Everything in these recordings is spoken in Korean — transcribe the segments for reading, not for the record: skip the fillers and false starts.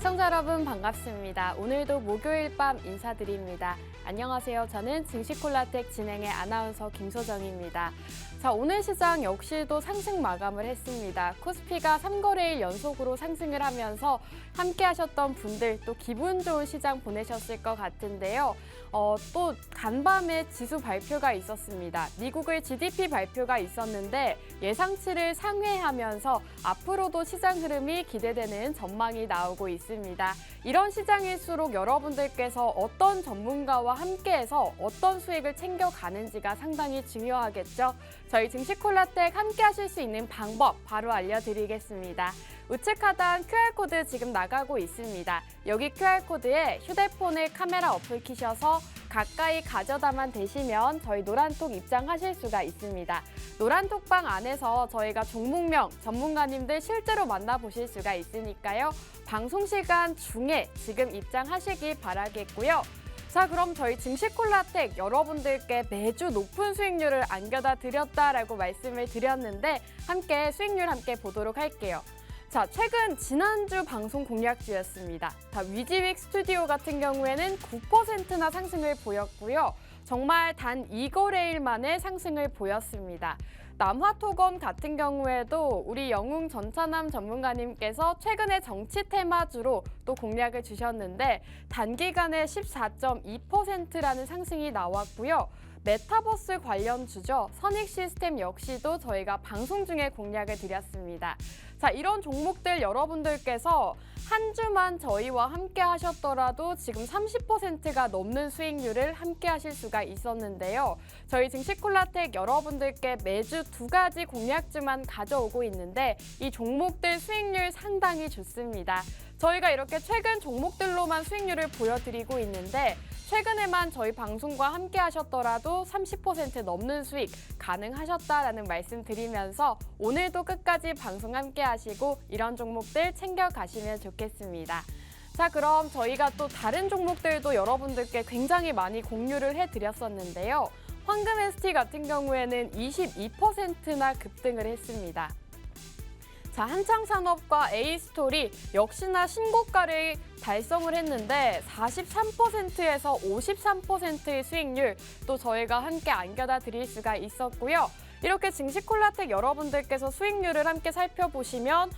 시청자 여러분 반갑습니다. 오늘도 목요일 밤 인사드립니다. 안녕하세요. 저는 증시콜라텍 진행의 아나운서 김소정입니다. 자, 오늘 시장 역시도 상승 마감을 했습니다. 코스피가 3거래일 연속으로 상승을 하면서 함께 하셨던 분들 또 기분 좋은 시장 보내셨을 것 같은데요. 또 간밤에 지수 발표가 있었습니다. 미국의 GDP 발표가 있었는데 예상치를 상회하면서 앞으로도 시장 흐름이 기대되는 전망이 나오고 있습니다. 이런 시장일수록 여러분들께서 어떤 전문가와 함께해서 어떤 수익을 챙겨가는지가 상당히 중요하겠죠. 저희 증시콜라텍 함께 하실 수 있는 방법 바로 알려드리겠습니다. 우측 하단 QR코드 지금 나가고 있습니다. 여기 QR코드에 휴대폰을 카메라 어플 키셔서 가까이 가져다만 대시면 저희 노란톡 입장하실 수가 있습니다. 노란톡방 안에서 저희가 종목명 전문가님들 실제로 만나보실 수가 있으니까요. 방송 시간 중에 지금 입장하시기 바라겠고요. 자, 그럼 저희 증시콜라텍 여러분들께 매주 높은 수익률을 안겨다 드렸다라고 말씀을 드렸는데 함께 수익률 함께 보도록 할게요. 자, 최근 지난주 방송 공략주였습니다. 위지윅 스튜디오 같은 경우에는 9%나 상승을 보였고요. 정말 단 2거래일 만에 상승을 보였습니다. 남화토건 같은 경우에도 우리 영웅 전차남 전문가님께서 최근에 정치 테마주로 또 공략을 주셨는데 단기간에 14.2%라는 상승이 나왔고요. 메타버스 관련주죠. 선익시스템 역시도 저희가 방송 중에 공략을 드렸습니다. 자, 이런 종목들 여러분들께서 한 주만 저희와 함께 하셨더라도 지금 30%가 넘는 수익률을 함께 하실 수가 있었는데요. 저희 증시콜라텍 여러분들께 매주 2가지 공략주만 가져오고 있는데 이 종목들 수익률 상당히 좋습니다. 저희가 이렇게 최근 종목들로만 수익률을 보여드리고 있는데 최근에만 저희 방송과 함께 하셨더라도 30% 넘는 수익 가능하셨다라는 말씀 드리면서 오늘도 끝까지 방송 함께 하시고 이런 종목들 챙겨가시면 좋겠습니다. 자, 그럼 저희가 또 다른 종목들도 여러분들께 굉장히 많이 공유를 해드렸었는데요. 황금 ST 같은 경우에는 22%나 급등을 했습니다. 자, 한창산업과 A스토리 역시나 신고가를 달성을 했는데 43%에서 53%의 수익률 또 저희가 함께 안겨다 드릴 수가 있었고요. 이렇게 증시콜라텍 여러분들께서 수익률을 함께 살펴보시면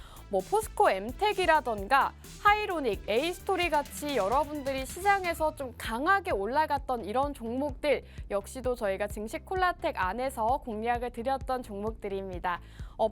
포스코 엠텍이라던가 하이로닉, A스토리 같이 여러분들이 시장에서 좀 강하게 올라갔던 이런 종목들 역시도 저희가 증시콜라텍 안에서 공략을 드렸던 종목들입니다.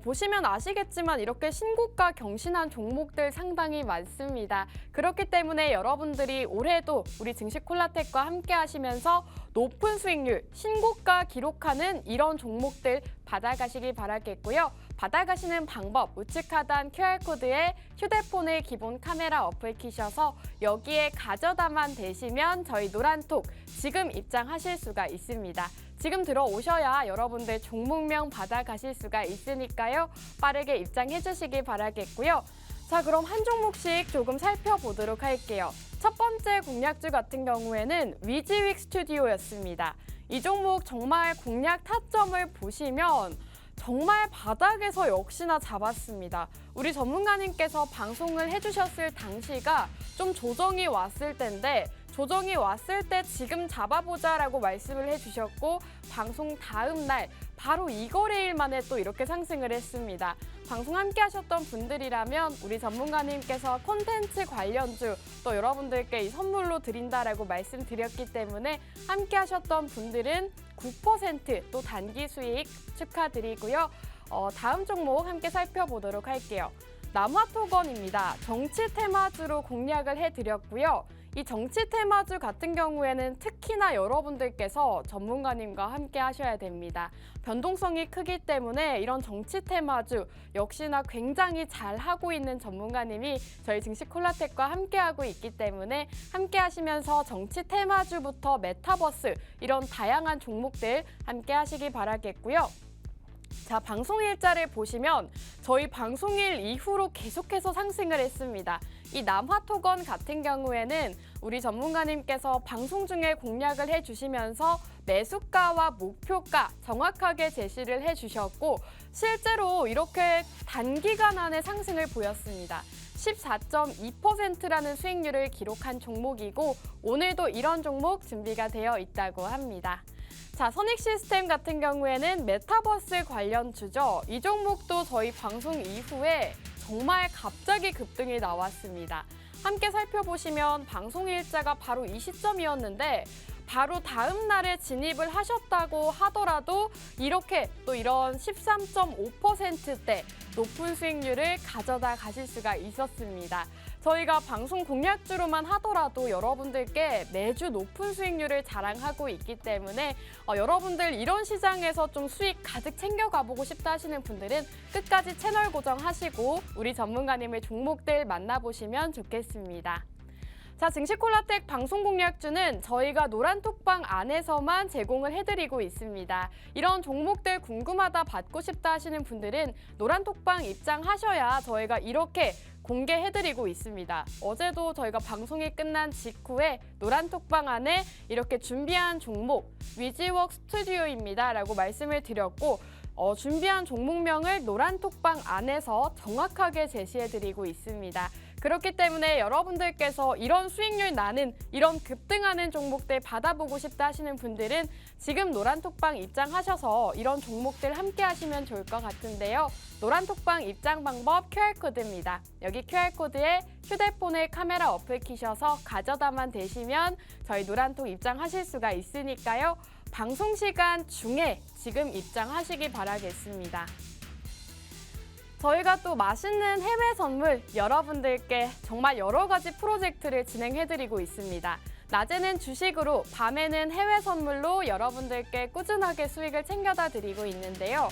보시면 아시겠지만 이렇게 신고가 경신한 종목들 상당히 많습니다. 그렇기 때문에 여러분들이 올해도 우리 증시콜라텍과 함께 하시면서 높은 수익률, 신고가 기록하는 이런 종목들 받아가시기 바라겠고요. 받아가시는 방법 우측 하단 QR코드에 휴대폰의 기본 카메라 어플 키셔서 여기에 가져다만 대시면 저희 노란톡 지금 입장하실 수가 있습니다. 지금 들어오셔야 여러분들 종목명 받아가실 수가 있으니까요. 빠르게 입장해 주시기 바라겠고요. 자, 그럼 한 종목씩 조금 살펴보도록 할게요. 첫 번째 공략주 같은 경우에는 위지윅 스튜디오였습니다. 이 종목 정말 공략 타점을 보시면 정말 바닥에서 역시나 잡았습니다. 우리 전문가님께서 방송을 해주셨을 당시가 좀 조정이 왔을 때인데 조정이 왔을 때 지금 잡아보자라고 말씀을 해주셨고 방송 다음 날 바로 2거래일 만에 또 이렇게 상승을 했습니다. 방송 함께 하셨던 분들이라면 우리 전문가님께서 콘텐츠 관련주 또 여러분들께 이 선물로 드린다라고 말씀드렸기 때문에 함께 하셨던 분들은 9% 또 단기 수익 축하드리고요. 다음 종목 함께 살펴보도록 할게요. 남화토건입니다. 정치 테마주로 공략을 해드렸고요. 이 정치 테마주 같은 경우에는 특히나 여러분들께서 전문가님과 함께 하셔야 됩니다. 변동성이 크기 때문에 이런 정치 테마주 역시나 굉장히 잘하고 있는 전문가님이 저희 증시콜라텍과 함께하고 있기 때문에 함께 하시면서 정치 테마주부터 메타버스 이런 다양한 종목들 함께 하시기 바라겠고요. 자, 방송 일자를 보시면 저희 방송일 이후로 계속해서 상승을 했습니다. 이 남화토건 같은 경우에는 우리 전문가님께서 방송 중에 공략을 해주시면서 매수가와 목표가 정확하게 제시를 해주셨고 실제로 이렇게 단기간 안에 상승을 보였습니다. 14.2%라는 수익률을 기록한 종목이고 오늘도 이런 종목 준비가 되어 있다고 합니다. 자, 선익시스템 같은 경우에는 메타버스 관련주죠. 이 종목도 저희 방송 이후에 정말 갑자기 급등이 나왔습니다. 함께 살펴보시면 방송 일자가 바로 이 시점이었는데 바로 다음 날에 진입을 하셨다고 하더라도 이렇게 또 이런 13.5%대 높은 수익률을 가져다 가실 수가 있었습니다. 저희가 방송 공략주로만 하더라도 여러분들께 매주 높은 수익률을 자랑하고 있기 때문에 여러분들 이런 시장에서 좀 수익 가득 챙겨가보고 싶다 하시는 분들은 끝까지 채널 고정하시고 우리 전문가님의 종목들 만나보시면 좋겠습니다. 자, 증시콜라텍 방송 공략주는 저희가 노란톡방 안에서만 제공을 해드리고 있습니다. 이런 종목들 궁금하다 받고 싶다 하시는 분들은 노란톡방 입장하셔야 저희가 이렇게 공개해드리고 있습니다. 어제도 저희가 방송이 끝난 직후에 노란톡방 안에 이렇게 준비한 종목 위지웍 스튜디오입니다 라고 말씀을 드렸고 준비한 종목명을 노란톡방 안에서 정확하게 제시해드리고 있습니다. 그렇기 때문에 여러분들께서 이런 수익률 나는 이런 급등하는 종목들 받아보고 싶다 하시는 분들은 지금 노란톡방 입장하셔서 이런 종목들 함께 하시면 좋을 것 같은데요. 노란톡방 입장 방법 QR코드입니다. 여기 QR코드에 휴대폰에 카메라 어플 키셔서 가져다만 대시면 저희 노란톡 입장하실 수가 있으니까요. 방송 시간 중에 지금 입장하시기 바라겠습니다. 저희가 또 맛있는 해외 선물 여러분들께 정말 여러 가지 프로젝트를 진행해드리고 있습니다. 낮에는 주식으로, 밤에는 해외 선물로 여러분들께 꾸준하게 수익을 챙겨다 드리고 있는데요.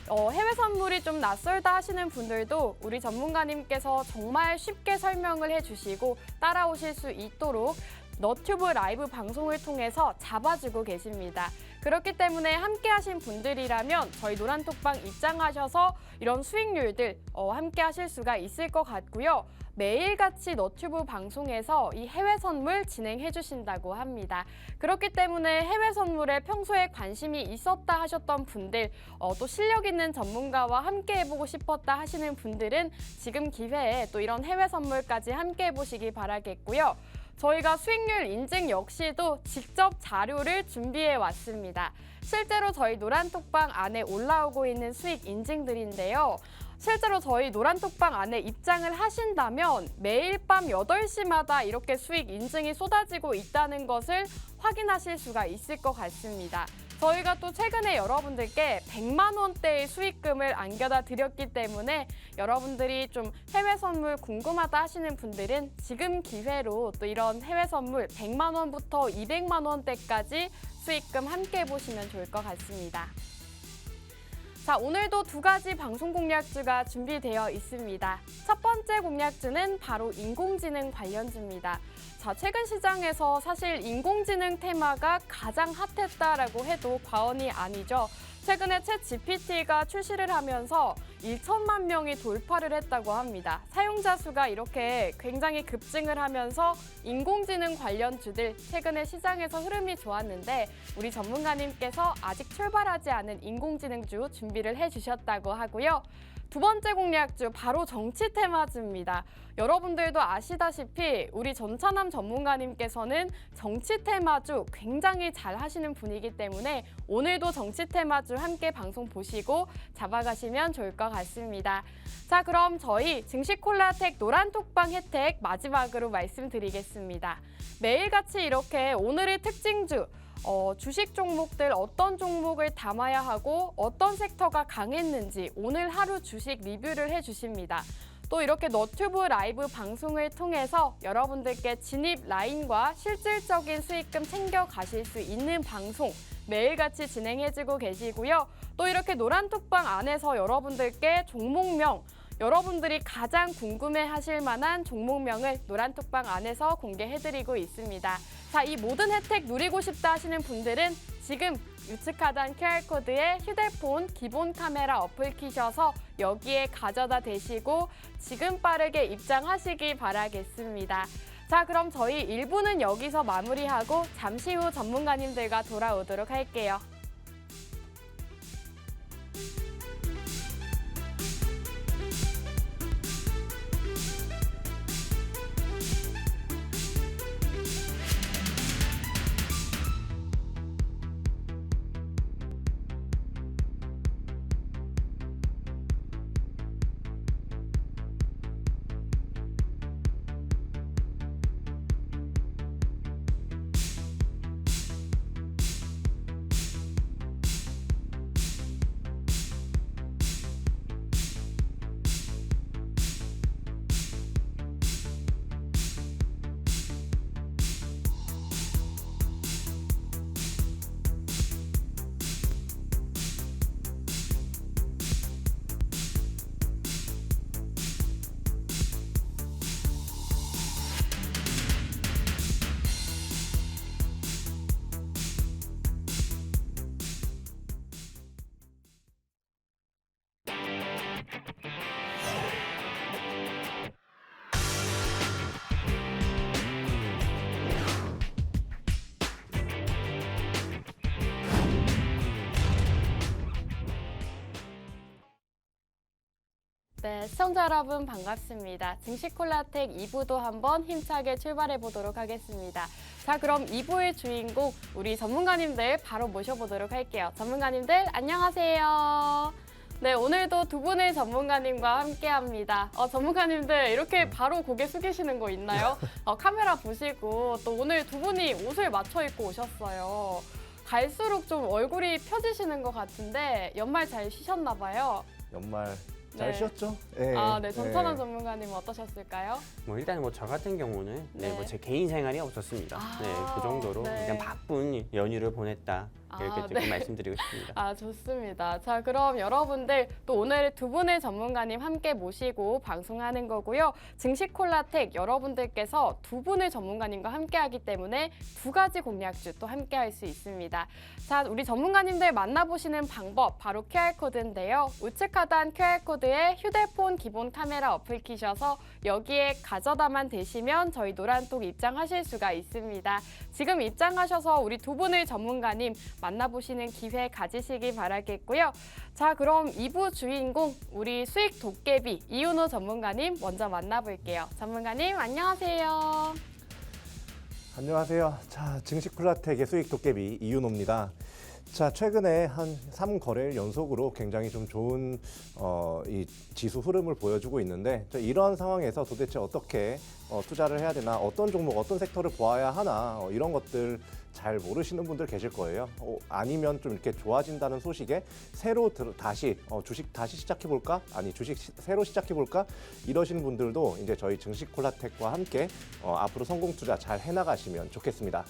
해외 선물이 좀 낯설다 하시는 분들도 우리 전문가님께서 정말 쉽게 설명을 해주시고 따라오실 수 있도록 너튜브 라이브 방송을 통해서 잡아주고 계십니다. 그렇기 때문에 함께 하신 분들이라면 저희 노란톡방 입장하셔서 이런 수익률들 함께 하실 수가 있을 것 같고요. 매일같이 너튜브 방송에서 이 해외 선물 진행해 주신다고 합니다. 그렇기 때문에 해외 선물에 평소에 관심이 있었다 하셨던 분들, 또 실력 있는 전문가와 함께 해보고 싶었다 하시는 분들은 지금 기회에 또 이런 해외 선물까지 함께 해보시기 바라겠고요. 저희가 수익률 인증 역시도 직접 자료를 준비해 왔습니다. 실제로 저희 노란톡방 안에 올라오고 있는 수익 인증들인데요. 실제로 저희 노란톡방 안에 입장을 하신다면 매일 밤 8시마다 이렇게 수익 인증이 쏟아지고 있다는 것을 확인하실 수가 있을 것 같습니다. 저희가 또 최근에 여러분들께 100만 원대의 수익금을 안겨다 드렸기 때문에 여러분들이 좀 해외 선물 궁금하다 하시는 분들은 지금 기회로 또 이런 해외 선물 100만 원부터 200만 원대까지 수익금 함께 해보시면 좋을 것 같습니다. 자, 오늘도 두 가지 방송 공략주가 준비되어 있습니다. 첫 번째 공략주는 바로 인공지능 관련주입니다. 자, 최근 시장에서 사실 인공지능 테마가 가장 핫했다라고 해도 과언이 아니죠. 최근에 챗GPT가 출시를 하면서 1천만 명이 돌파를 했다고 합니다. 사용자 수가 이렇게 굉장히 급증을 하면서 인공지능 관련주들 최근에 시장에서 흐름이 좋았는데 우리 전문가님께서 아직 출발하지 않은 인공지능주 준비를 해주셨다고 하고요. 두 번째 공략주 바로 정치 테마주입니다. 여러분들도 아시다시피 우리 전찬남 전문가님께서는 정치 테마주 굉장히 잘 하시는 분이기 때문에 오늘도 정치 테마주 함께 방송 보시고 잡아가시면 좋을 것 같습니다. 자, 그럼 저희 증시콜라텍 노란톡방 혜택 마지막으로 말씀드리겠습니다. 매일같이 이렇게 오늘의 특징주 주식 종목들 어떤 종목을 담아야 하고 어떤 섹터가 강했는지 오늘 하루 주식 리뷰를 해주십니다. 또 이렇게 너튜브 라이브 방송을 통해서 여러분들께 진입 라인과 실질적인 수익금 챙겨가실 수 있는 방송 매일같이 진행해주고 계시고요. 또 이렇게 노란톡방 안에서 여러분들께 종목명 여러분들이 가장 궁금해하실 만한 종목명을 노란톡방 안에서 공개해드리고 있습니다. 자, 이 모든 혜택 누리고 싶다 하시는 분들은 지금 우측하단 QR코드에 휴대폰 기본 카메라 어플 키셔서 여기에 가져다 대시고 지금 빠르게 입장하시기 바라겠습니다. 자, 그럼 저희 1부는 여기서 마무리하고 잠시 후 전문가님들과 돌아오도록 할게요. 네, 시청자 여러분 반갑습니다. 증시콜라텍 2부도 한번 힘차게 출발해 보도록 하겠습니다. 자, 그럼 2부의 주인공 우리 전문가님들 바로 모셔보도록 할게요. 전문가님들 안녕하세요. 네, 오늘도 두 분의 전문가님과 함께합니다. 전문가님들 이렇게 바로 고개 숙이시는 거 있나요? 카메라 보시고 또 오늘 두 분이 옷을 맞춰 입고 오셨어요. 갈수록 좀 얼굴이 펴지시는 것 같은데 연말 잘 쉬셨나 봐요. 연말 잘 네. 쉬었죠? 네. 네, 정찬원 전문가님 어떠셨을까요? 일단 저 같은 경우는 네. 제 개인 생활이 없었습니다. 그 정도로 네. 그냥 바쁜 연휴를 보냈다. 이렇게 조금 네. 말씀드리고 싶습니다. 좋습니다. 자, 그럼 여러분들 또 오늘 두 분의 전문가님 함께 모시고 방송하는 거고요. 증시콜라텍 여러분들께서 두 분의 전문가님과 함께하기 때문에 두 가지 공략주 또 함께할 수 있습니다. 자, 우리 전문가님들 만나보시는 방법 바로 QR코드인데요. 우측 하단 QR코드에 휴대폰 기본 카메라 어플 키셔서 여기에 가져다만 대시면 저희 노란톡 입장하실 수가 있습니다. 지금 입장하셔서 우리 두 분의 전문가님 만나보시는 기회 가지시기 바라겠고요. 자, 그럼 2부 주인공 우리 수익 도깨비 이윤호 전문가님 먼저 만나볼게요. 전문가님 안녕하세요. 안녕하세요. 자, 증시콜라텍의 수익 도깨비 이윤호입니다. 자, 최근에 한 3거래일 연속으로 굉장히 좀 좋은 이 지수 흐름을 보여주고 있는데 이런 상황에서 도대체 어떻게 투자를 해야 되나, 어떤 종목, 어떤 섹터를 보아야 하나 이런 것들 잘 모르시는 분들 계실 거예요. 아니면 좀 이렇게 좋아진다는 소식에 새로 다시 주식 다시 시작해 볼까? 아니, 주식 새로 시작해 볼까? 이러시는 분들도 이제 저희 증시콜라텍과 함께 앞으로 성공 투자 잘 해나가시면 좋겠습니다.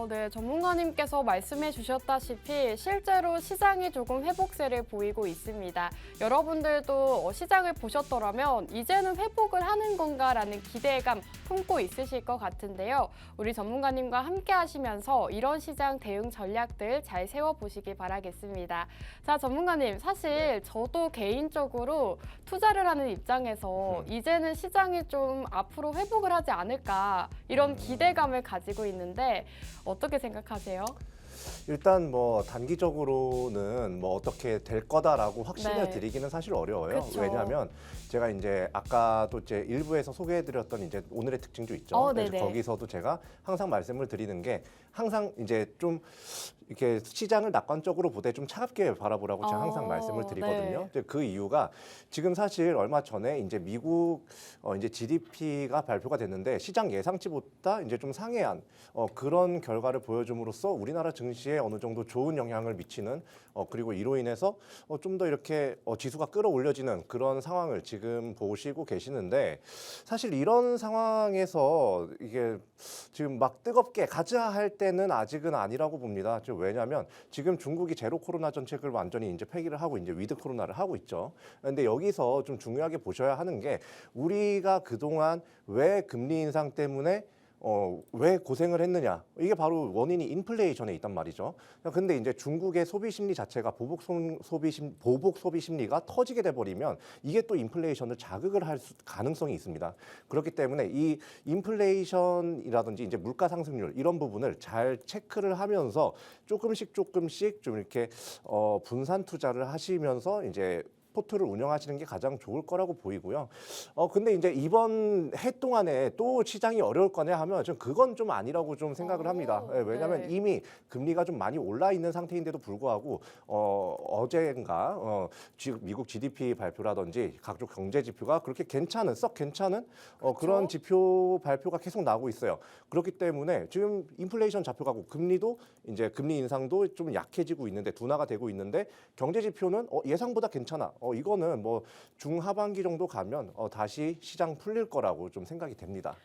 네, 전문가님께서 말씀해 주셨다시피 실제로 시장이 조금 회복세를 보이고 있습니다. 여러분들도 시장을 보셨더라면 이제는 회복을 하는 건가라는 기대감 품고 있으실 것 같은데요. 우리 전문가님과 함께 하시면서 이런 시장 대응 전략들 잘 세워보시기 바라겠습니다. 자, 전문가님, 사실 저도 개인적으로 투자를 하는 입장에서 이제는 시장이 좀 앞으로 회복을 하지 않을까 이런 기대감을 가지고 있는데 어떻게 생각하세요? 일단 뭐 단기적으로는 뭐 어떻게 될 거다라고 확신을 네. 드리기는 사실 어려워요. 그쵸. 왜냐하면 제가 이제 아까도 이제 일부에서 소개해드렸던 이제 오늘의 특징주 있죠. 네네. 거기서도 제가 항상 말씀을 드리는 게 항상 이제 좀 이렇게 시장을 낙관적으로 보되 좀 차갑게 바라보라고 제가 항상 말씀을 드리거든요. 네. 이제 그 이유가 지금 사실 얼마 전에 이제 미국 이제 GDP가 발표가 됐는데 시장 예상치보다 이제 좀 상회한 그런 결과를 보여줌으로써 우리나라 증시에 증시에 어느 정도 좋은 영향을 미치는 그리고 이로 인해서 좀 더 이렇게 지수가 끌어올려지는 그런 상황을 지금 보시고 계시는데 사실 이런 상황에서 이게 지금 막 뜨겁게 가자 할 때는 아직은 아니라고 봅니다. 왜냐하면 지금 중국이 제로 코로나 정책을 완전히 이제 폐기를 하고 이제 위드 코로나를 하고 있죠. 근데 여기서 좀 중요하게 보셔야 하는 게 우리가 그동안 왜 금리 인상 때문에 왜 고생을 했느냐? 이게 바로 원인이 인플레이션에 있단 말이죠. 근데 이제 중국의 소비 심리 자체가 보복 소비 심리가 터지게 돼 버리면 이게 또 인플레이션을 자극을 할 가능성이 있습니다. 그렇기 때문에 이 인플레이션이라든지 이제 물가 상승률 이런 부분을 잘 체크를 하면서 조금씩 좀 이렇게 분산 투자를 하시면서 이제 포트를 운영하시는 게 가장 좋을 거라고 보이고요. 근데 이제 이번 해 동안에 또 시장이 어려울 거냐 하면 좀 그건 좀 아니라고 좀 생각을 합니다. 왜냐하면 네. 이미 금리가 좀 많이 올라 있는 상태인데도 불구하고 어젠가 미국 GDP 발표라든지 각종 경제 지표가 그렇게 썩 괜찮은 그런 지표 발표가 계속 나오고 있어요. 그렇기 때문에 지금 인플레이션 잡혀가고 금리도 이제 금리 인상도 좀 약해지고 있는데 둔화가 되고 있는데 경제 지표는 예상보다 괜찮아. 이거는 뭐 중하반기 정도 가면 다시 시장 풀릴 거라고 좀 생각이 됩니다.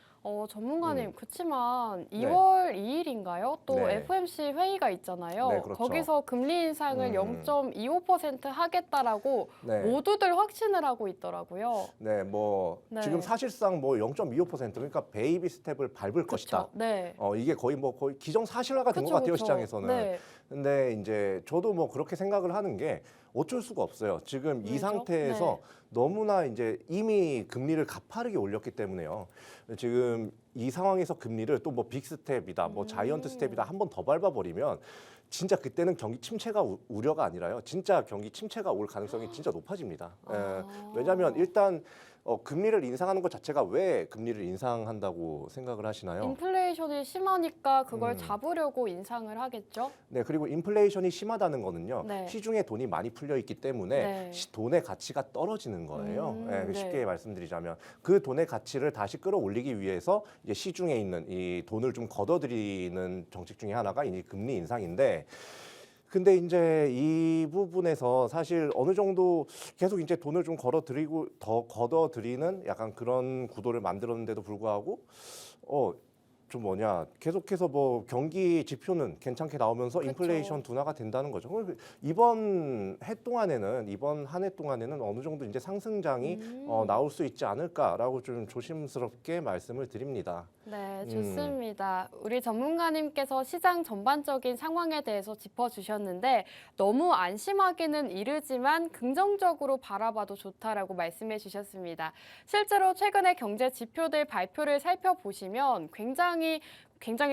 전문가님, 그치만 네. 2월 2일인가요? 또 네. FOMC 회의가 있잖아요. 네, 그렇죠. 거기서 금리 인상을 0.25% 하겠다라고 네. 모두들 확신을 하고 있더라고요. 네, 뭐 네. 지금 사실상 뭐 0.25% 그러니까 베이비 스텝을 밟을 것이다. 네. 이게 거의 기정사실화가 된 것 같아요, 시장에서는. 네. 근데 이제 저도 뭐 그렇게 생각을 하는 게 어쩔 수가 없어요. 지금 이 왜죠? 상태에서 네. 너무나 이제 이미 금리를 가파르게 올렸기 때문에요. 지금 이 상황에서 금리를 또 뭐 빅스텝이다, 뭐 자이언트 스텝이다 한 번 더 밟아버리면 진짜 그때는 경기 침체가 우려가 아니라요. 진짜 경기 침체가 올 가능성이 진짜 높아집니다. 왜냐하면 일단 금리를 인상하는 것 자체가 왜 금리를 인상한다고 생각을 하시나요? 인플레이션이 심하니까 그걸 잡으려고 인상을 하겠죠? 네, 그리고 인플레이션이 심하다는 거는요. 네. 시중에 돈이 많이 풀려 있기 때문에 네. 돈의 가치가 떨어지는 거예요. 네. 쉽게 말씀드리자면 그 돈의 가치를 다시 끌어올리기 위해서 이제 시중에 있는 이 돈을 좀 걷어들이는 정책 중에 하나가 이 금리 인상인데 근데 이제 이 부분에서 사실 어느 정도 계속 이제 돈을 좀 걷어들이는 약간 그런 구도를 만들었는데도 불구하고 계속해서 뭐 경기 지표는 괜찮게 나오면서 그쵸. 인플레이션 둔화가 된다는 거죠. 이번 한 해 동안에는 어느 정도 이제 상승장이 나올 수 있지 않을까라고 좀 조심스럽게 말씀을 드립니다. 네, 좋습니다. 우리 전문가님께서 시장 전반적인 상황에 대해서 짚어주셨는데 너무 안심하기는 이르지만 긍정적으로 바라봐도 좋다라고 말씀해 주셨습니다. 실제로 최근에 경제 지표들 발표를 살펴보시면 굉장히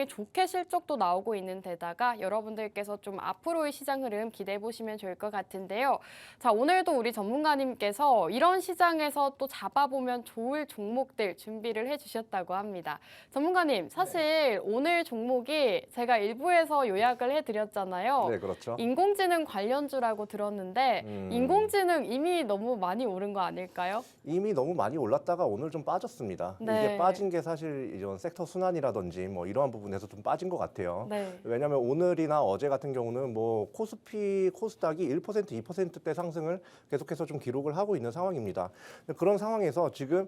좋게 실적도 나오고 있는 데다가 여러분들께서 좀 앞으로의 시장 흐름 기대해 보시면 좋을 것 같은데요. 자, 오늘도 우리 전문가님께서 이런 시장에서 또 잡아보면 좋을 종목들 준비를 해주셨다고 합니다. 전문가님, 사실 오늘 종목이 제가 일부에서 요약을 해드렸잖아요. 네, 그렇죠. 인공지능 관련주라고 들었는데 인공지능 이미 너무 많이 오른 거 아닐까요? 이미 너무 많이 올랐다가 오늘 좀 빠졌습니다. 네. 이게 빠진 게 사실 이런 섹터 순환이라든지 뭐 이러한 부분에서 좀 빠진 것 같아요. 네. 왜냐하면 오늘이나 어제 같은 경우는 뭐 코스닥이 1%, 2%대 상승을 계속해서 좀 기록을 하고 있는 상황입니다. 그런 상황에서 지금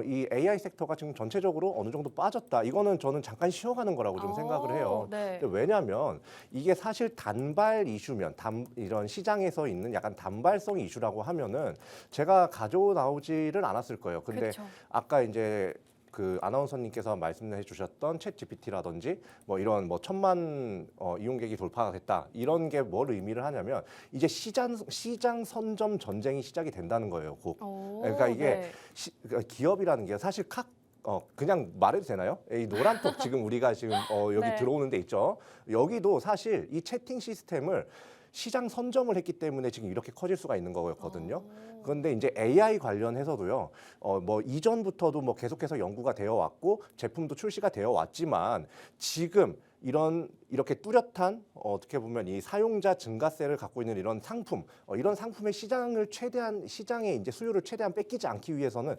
이 AI 섹터가 지금 전체적으로 어느 정도 빠졌다. 이거는 저는 잠깐 쉬어가는 거라고 좀 생각을 해요. 네. 근데 왜냐하면 이게 사실 단발 이슈면 이런 시장에서 있는 약간 단발성 이슈라고 하면은 제가 가져나오지를 않았을 거예요. 근데 그쵸. 아까 이제 그 아나운서님께서 말씀해 주셨던 챗 GPT라든지 뭐 이런 뭐 1000만 이용객이 돌파가 됐다. 이런 게 뭘 의미를 하냐면 이제 시장 선점 전쟁이 시작이 된다는 거예요. 곧. 그러니까 이게 기업이라는 게 사실 그냥 말해도 되나요? 이 노란톡 지금 우리가 지금 여기 네. 들어오는 데 있죠. 여기도 사실 이 채팅 시스템을 시장 선점을 했기 때문에 지금 이렇게 커질 수가 있는 거였거든요. 그런데 이제 AI 관련해서도요, 뭐 이전부터도 뭐 계속해서 연구가 되어 왔고 제품도 출시가 되어 왔지만 지금 이렇게 뚜렷한 어떻게 보면 이 사용자 증가세를 갖고 있는 이런 상품, 이런 상품의 시장의 이제 수요를 최대한 뺏기지 않기 위해서는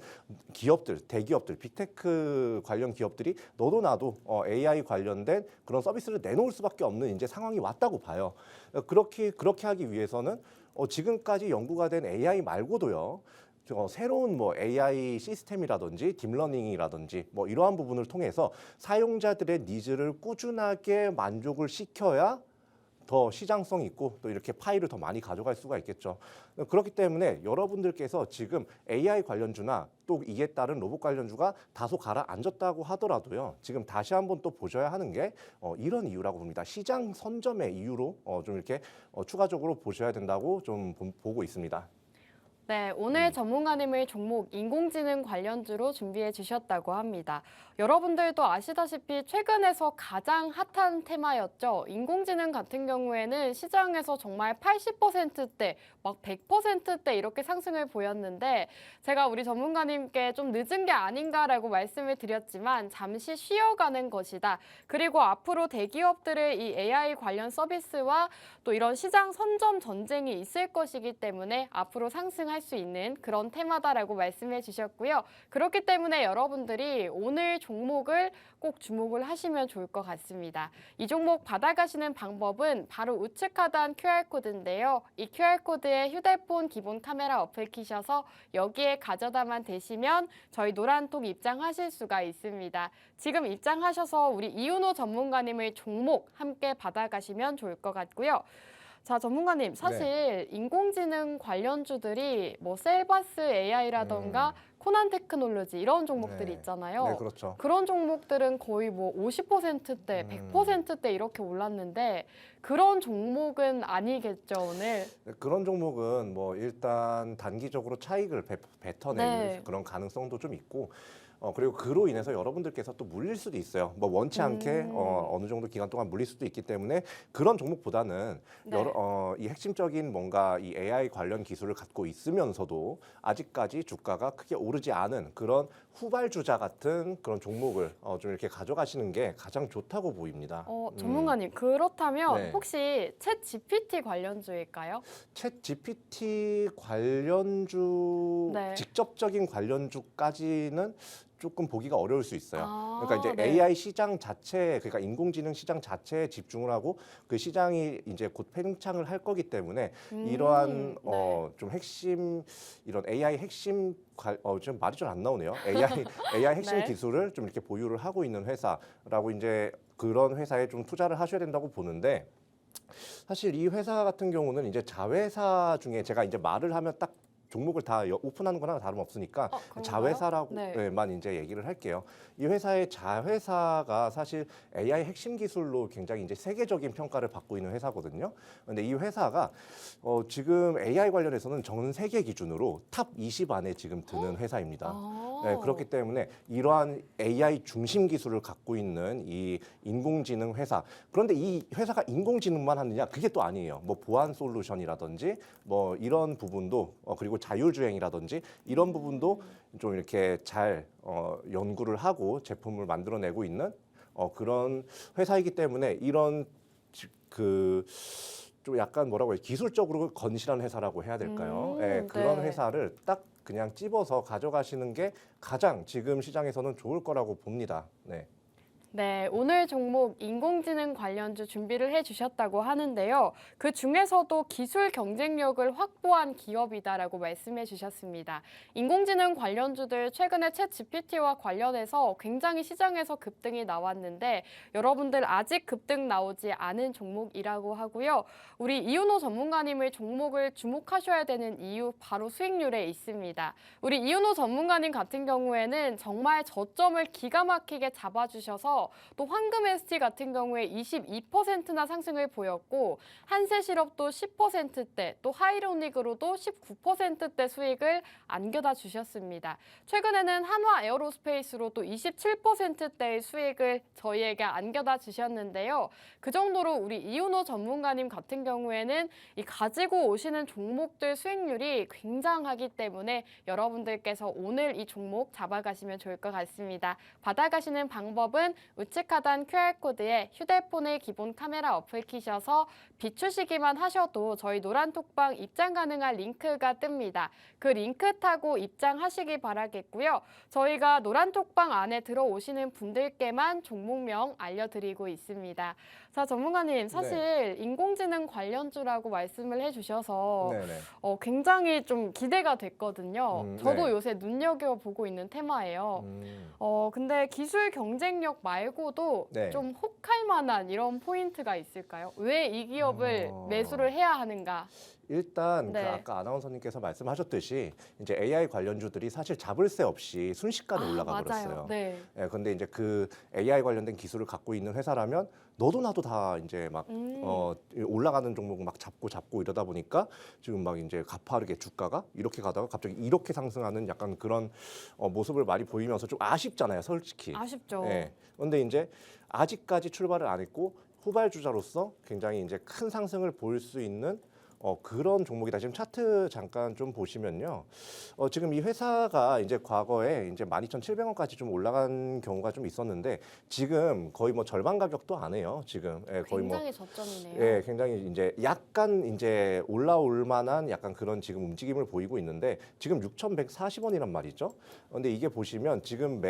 기업들, 대기업들, 빅테크 관련 기업들이 너도 나도 AI 관련된 그런 서비스를 내놓을 수밖에 없는 이제 상황이 왔다고 봐요. 그렇게 하기 위해서는 지금까지 연구가 된 AI 말고도요. 새로운 뭐 AI 시스템이라든지 딥러닝이라든지 뭐 이러한 부분을 통해서 사용자들의 니즈를 꾸준하게 만족을 시켜야 더 시장성 있고 또 이렇게 파일을 더 많이 가져갈 수가 있겠죠. 그렇기 때문에 여러분들께서 지금 AI 관련주나 또 이에 따른 로봇 관련주가 다소 가라앉았다고 하더라도요. 지금 다시 한번 또 보셔야 하는 게 이런 이유라고 봅니다. 시장 선점의 이유로 좀 이렇게 추가적으로 보셔야 된다고 좀 보고 있습니다. 네, 오늘 전문가님의 종목 인공지능 관련주로 준비해 주셨다고 합니다. 여러분들도 아시다시피 최근에서 가장 핫한 테마였죠. 인공지능 같은 경우에는 시장에서 정말 80%대, 막 100%대 이렇게 상승을 보였는데 제가 우리 전문가님께 좀 늦은 게 아닌가라고 말씀을 드렸지만 잠시 쉬어가는 것이다. 그리고 앞으로 대기업들의 이 AI 관련 서비스와 또 이런 시장 선점 전쟁이 있을 것이기 때문에 앞으로 상승할 수 있는 그런 테마다라고 말씀해 주셨고요. 그렇기 때문에 여러분들이 오늘 종목을 꼭 주목을 하시면 좋을 것 같습니다. 이 종목 받아가시는 방법은 바로 우측 하단 QR코드인데요. 이 QR코드에 휴대폰 기본 카메라 어플 키셔서 여기에 가져다만 대시면 저희 노란톡 입장하실 수가 있습니다. 지금 입장하셔서 우리 이윤호 전문가님의 종목 함께 받아가시면 좋을 것 같고요. 자, 전문가님, 사실 인공지능 관련주들이 뭐 셀바스 AI라던가 코난 테크놀로지 이런 종목들이 있잖아요. 네, 그렇죠. 그런 종목들은 거의 뭐 50%대, 100%대 이렇게 올랐는데 그런 종목은 아니겠죠, 오늘? 네, 그런 종목은 뭐 일단 단기적으로 차익을 뱉어내는 그런 가능성도 좀 있고 그리고 그로 인해서 여러분들께서 또 물릴 수도 있어요. 뭐 원치 않게 어느 정도 기간 동안 물릴 수도 있기 때문에 그런 종목보다는 이 핵심적인 뭔가 이 AI 관련 기술을 갖고 있으면서도 아직까지 주가가 크게 오르지 않은 그런 후발주자 같은 그런 종목을 좀 이렇게 가져가시는 게 가장 좋다고 보입니다. 전문가님, 그렇다면 혹시 챗 GPT 관련주일까요? 챗 GPT 관련주 직접적인 관련주까지는 조금 보기가 어려울 수 있어요. 그러니까 이제 AI 시장 자체, 그러니까 인공지능 시장 자체에 집중을 하고 그 시장이 이제 곧 팽창을 할 거기 때문에 이러한 좀 핵심 이런 AI 핵심 좀 말이 좀 안 나오네요. AI 핵심 기술을 좀 이렇게 보유를 하고 있는 회사라고 이제 그런 회사에 좀 투자를 하셔야 된다고 보는데 사실 이 회사 같은 경우는 이제 자회사 중에 제가 이제 말을 하면 딱 종목을 다 오픈하는 거나 다름없으니까 자회사라고만 이제 얘기를 할게요. 이 회사의 자회사가 사실 AI 핵심 기술로 굉장히 이제 세계적인 평가를 받고 있는 회사거든요. 근데 이 회사가 지금 AI 관련해서는 전 세계 기준으로 탑 20 안에 지금 드는 회사입니다. 네, 그렇기 때문에 이러한 AI 중심 기술을 갖고 있는 이 인공지능 회사. 그런데 이 회사가 인공지능만 하느냐? 그게 또 아니에요. 뭐 보안 솔루션이라든지 뭐 이런 부분도 그리고 자율주행이라든지 이런 부분도 좀 이렇게 잘 연구를 하고 제품을 만들어내고 있는 그런 회사이기 때문에 이런 좀 약간 뭐라고 해요? 기술적으로 건실한 회사라고 해야 될까요? 그런 회사를 딱 그냥 찝어서 가져가시는 게 가장 지금 시장에서는 좋을 거라고 봅니다. 네, 오늘 종목 인공지능 관련주 준비를 해주셨다고 하는데요. 그 중에서도 기술 경쟁력을 확보한 기업이다라고 말씀해 주셨습니다. 인공지능 관련주들 최근에 챗 GPT와 관련해서 굉장히 시장에서 급등이 나왔는데 여러분들 아직 급등 나오지 않은 종목이라고 하고요. 우리 이윤호 전문가님의 종목을 주목하셔야 되는 이유 바로 수익률에 있습니다. 우리 이윤호 전문가님 같은 경우에는 정말 저점을 기가 막히게 잡아주셔서 또 황금 ST 같은 경우에 22%나 상승을 보였고 한세실업도 10%대 또 하이로닉으로도 19%대 수익을 안겨다 주셨습니다. 최근에는 한화 에어로스페이스로 또 27%대의 수익을 저희에게 안겨다 주셨는데요. 그 정도로 우리 이윤호 전문가님 같은 경우에는 이 가지고 오시는 종목들 수익률이 굉장하기 때문에 여러분들께서 오늘 이 종목 잡아가시면 좋을 것 같습니다. 받아가시는 방법은 우측 하단 QR코드에 휴대폰의 기본 카메라 어플 키셔서 비추시기만 하셔도 저희 노란톡방 입장 가능한 링크가 뜹니다. 그 링크 타고 입장하시기 바라겠고요. 저희가 노란톡방 안에 들어오시는 분들께만 종목명 알려드리고 있습니다. 자, 전문가님, 사실 인공지능 관련주라고 말씀을 해주셔서 네네. 굉장히 좀 기대가 됐거든요. 저도 네. 요새 눈여겨보고 있는 테마예요. 근데 기술 경쟁력 말고도 네. 좀 혹할 만한 이런 포인트가 있을까요? 왜 이 기업을 매수를 해야 하는가? 일단 네. 그 아까 아나운서님께서 말씀하셨듯이 이제 AI 관련주들이 사실 잡을 새 없이 순식간에 올라가 맞아요. 버렸어요. 네. 예, 근데 이제 그 AI 관련된 기술을 갖고 있는 회사라면 너도 나도 다 이제 막 올라가는 종목 막 잡고 이러다 보니까 지금 막 이제 가파르게 주가가 이렇게 가다가 갑자기 이렇게 상승하는 약간 그런 모습을 많이 보이면서 좀 아쉽잖아요, 솔직히. 아쉽죠. 예. 근데 이제 아직까지 출발을 안 했고 후발주자로서 굉장히 이제 큰 상승을 볼 수 있는 그런 종목이다. 지금 차트 잠깐 좀 보시면요. 지금 이 회사가 이제 과거에 이제 12,700원까지 좀 올라간 경우가 좀 있었는데 지금 거의 뭐 절반 가격도 안 해요. 지금 거의 뭐 굉장히 저점이네요. 예, 굉장히 이제 약간 이제 올라올 만한 약간 그런 지금 움직임을 보이고 있는데 지금 6,140원이란 말이죠. 근데 이게 보시면 지금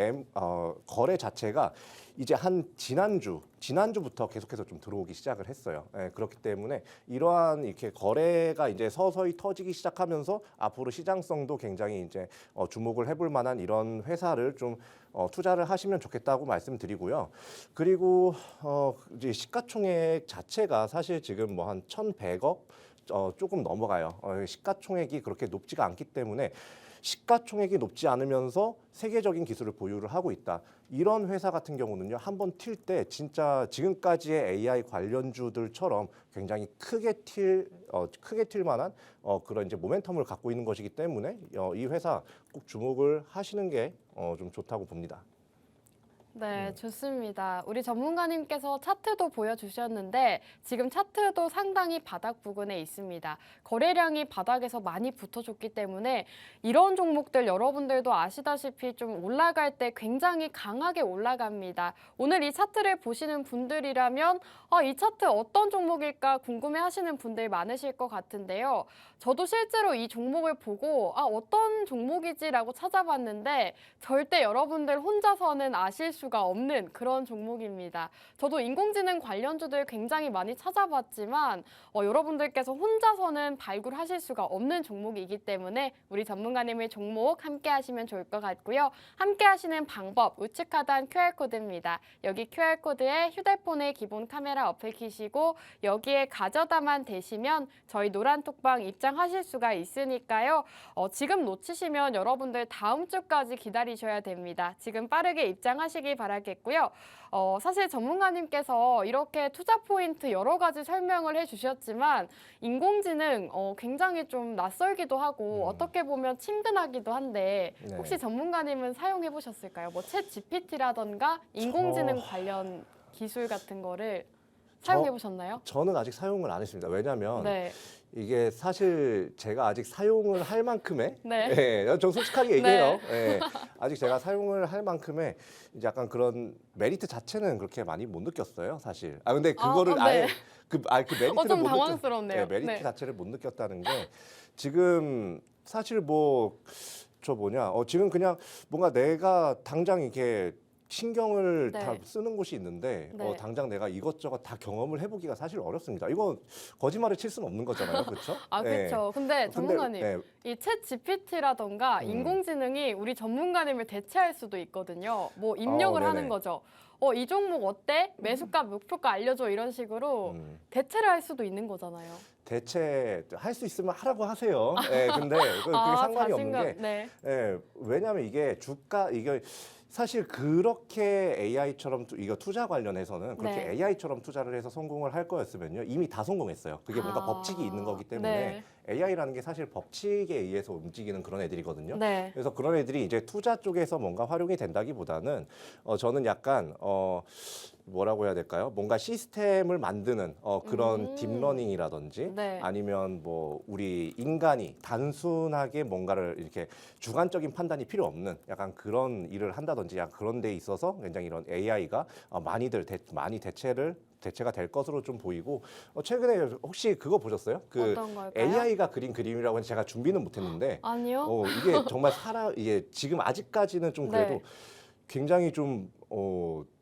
거래 자체가 이제 한 지난주부터 계속해서 좀 들어오기 시작을 했어요. 예, 그렇기 때문에 이러한 이렇게 거래가 이제 서서히 터지기 시작하면서 앞으로 시장성도 굉장히 이제 주목을 해볼 만한 이런 회사를 좀 투자를 하시면 좋겠다고 말씀드리고요. 그리고 이제 시가총액 자체가 사실 지금 뭐 한 1,100억 조금 넘어가요. 시가총액이 그렇게 높지가 않기 때문에 시가총액이 높지 않으면서 세계적인 기술을 보유를 하고 있다. 이런 회사 같은 경우는요, 한번 튈 때 진짜 지금까지의 AI 관련주들처럼 굉장히 크게 튈 만한 그런 이제 모멘텀을 갖고 있는 것이기 때문에 이 회사 꼭 주목을 하시는 게 좀 좋다고 봅니다. 네, 좋습니다. 우리 전문가님께서 차트도 보여주셨는데 지금 차트도 상당히 바닥 부근에 있습니다. 거래량이 바닥에서 많이 붙어줬기 때문에 이런 종목들 여러분들도 아시다시피 좀 올라갈 때 굉장히 강하게 올라갑니다. 오늘 이 차트를 보시는 분들이라면 이 차트 어떤 종목일까 궁금해하시는 분들 많으실 것 같은데요. 저도 실제로 이 종목을 보고 어떤 종목이지라고 찾아봤는데 절대 여러분들 혼자서는 아실 수가 없는 그런 종목입니다. 저도 인공지능 관련주들 굉장히 많이 찾아봤지만 여러분들께서 혼자서는 발굴하실 수가 없는 종목이기 때문에 우리 전문가님의 종목 함께 하시면 좋을 것 같고요. 함께 하시는 방법 우측 하단 QR코드입니다. 여기 QR코드에 휴대폰의 기본 카메라 어플 키시고 여기에 가져다만 대시면 저희 노란톡방 입장하실 수가 있으니까요. 지금 놓치시면 여러분들 다음 주까지 기다리셔야 됩니다. 지금 빠르게 입장하시기 바라겠고요. 사실 전문가님께서 이렇게 투자 포인트 여러 가지 설명을 해주셨지만 인공지능 굉장히 좀 낯설기도 하고 어떻게 보면 친근하기도 한데 네. 혹시 전문가님은 사용해 보셨을까요? 뭐 챗 GPT라던가 인공지능 관련 기술 같은 거를 사용해 보셨나요? 저는 아직 사용을 안 했습니다. 왜냐하면 네. 이게 사실 제가 아직 사용을 할 만큼의 네. 예, 저 솔직하게 얘기해요. 예, 아직 제가 사용을 할 만큼의 이제 약간 그런 메리트 자체는 그렇게 많이 못 느꼈어요, 사실. 근데 그거를 네. 아예 그 메리트를 좀 못 당황스럽네요. 예, 메리트 네. 자체를 못 느꼈다는 게 지금 사실 뭐 지금 그냥 뭔가 내가 당장 이렇게 신경을 네. 다 쓰는 곳이 있는데 네. 당장 내가 이것저것 다 경험을 해보기가 사실 어렵습니다. 이거 거짓말을 칠 수는 없는 거잖아요, 그렇죠? 그렇죠. 근데 전문가님, 이 챗 GPT라던가 인공지능이 우리 전문가님을 대체할 수도 있거든요. 뭐 입력을 네네. 하는 거죠. 이 종목 어때? 매수가, 목표가 알려줘 이런 식으로 대체를 할 수도 있는 거잖아요. 대체 할 수 있으면 하라고 하세요. 예, 근데 그게 상관이 없는 게 네. 왜냐하면 이게 이게 사실 그렇게 AI처럼 이거 투자 관련해서는 그렇게 네. AI처럼 투자를 해서 성공을 할 거였으면요 이미 다 성공했어요. 그게 뭔가 법칙이 있는 거기 때문에 AI라는 게 사실 법칙에 의해서 움직이는 그런 애들이거든요. 네. 그래서 그런 애들이 이제 투자 쪽에서 뭔가 활용이 된다기보다는 저는 약간 뭐라고 해야 될까요? 뭔가 시스템을 만드는 그런 딥러닝이라든지 네. 아니면 뭐 우리 인간이 단순하게 뭔가를 이렇게 주관적인 판단이 필요 없는 약간 그런 일을 한다든지 약간 그런 데 있어서 굉장히 이런 AI가 많이 대체가 될 것으로 좀 보이고 최근에 혹시 그거 보셨어요? 그 어떤 걸까요? AI가 그린 그림이라고 해서 제가 준비는 못했는데 아니요. 이게 정말 이게 지금 아직까지는 좀 그래도 네. 굉장히 좀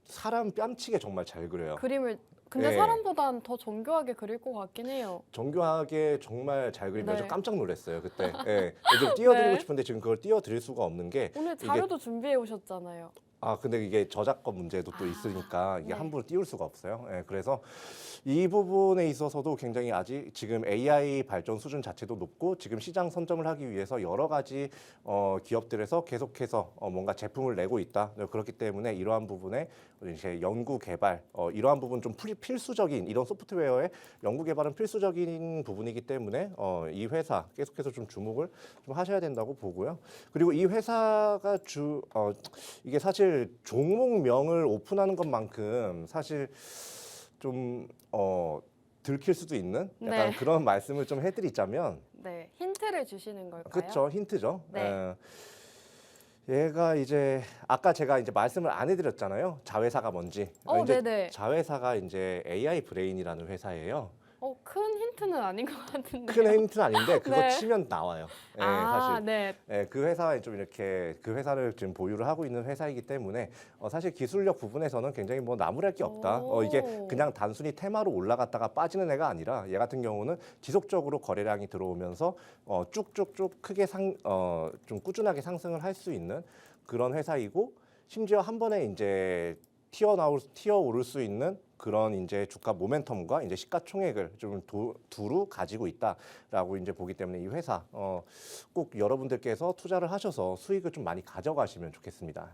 사람 뺨치게 정말 잘 그려요. 그림을 근데 네. 사람보단 더 정교하게 그릴 것 같긴 해요. 정교하게 정말 잘 그리면서 네. 깜짝 놀랐어요 그때. 예. 좀 띄워드리고 네. 싶은데 지금 그걸 띄워드릴 수가 없는 게 오늘 자료도 준비해 오셨잖아요. 근데 이게 저작권 문제도 또 아, 있으니까 이게 네. 함부로 띄울 수가 없어요. 예, 그래서 이 부분에 있어서도 굉장히 아직 지금 AI 발전 수준 자체도 높고 지금 시장 선점을 하기 위해서 여러 가지 기업들에서 계속해서 뭔가 제품을 내고 있다. 그렇기 때문에 이러한 부분에 이제 연구 개발 이러한 부분 좀 필수적인 이런 소프트웨어의 연구 개발은 필수적인 부분이기 때문에 이 회사 계속해서 좀 주목을 좀 하셔야 된다고 보고요. 그리고 이 회사가 이게 사실 종목명을 오픈하는 것만큼 사실 좀 들킬 수도 있는 약간 네. 그런 말씀을 좀 해드리자면 네, 힌트를 주시는 걸까요? 그렇죠, 힌트죠. 네. 얘가 이제 아까 제가 이제 말씀을 안 해드렸잖아요. 자회사가 뭔지. 이제 네네. 자회사가 이제 AI 브레인이라는 회사예요. 큰 힌트는 아닌 것 같은데요. 큰 힌트는 아닌데 그거 네. 치면 나와요. 예, 사실. 네. 그 회사에 좀 이렇게 그 회사를 지금 보유를 하고 있는 회사이기 때문에 사실 기술력 부분에서는 굉장히 뭐 나무랄 게 없다. 오. 이게 그냥 단순히 테마로 올라갔다가 빠지는 애가 아니라 얘 같은 경우는 지속적으로 거래량이 들어오면서 쭉쭉쭉 크게 좀 꾸준하게 상승을 할 수 있는 그런 회사이고 심지어 한 번에 이제 튀어오를 수 있는 그런 이제 주가 모멘텀과 이제 시가총액을 좀 두루 가지고 있다라고 이제 보기 때문에 이 회사 꼭 여러분들께서 투자를 하셔서 수익을 좀 많이 가져가시면 좋겠습니다.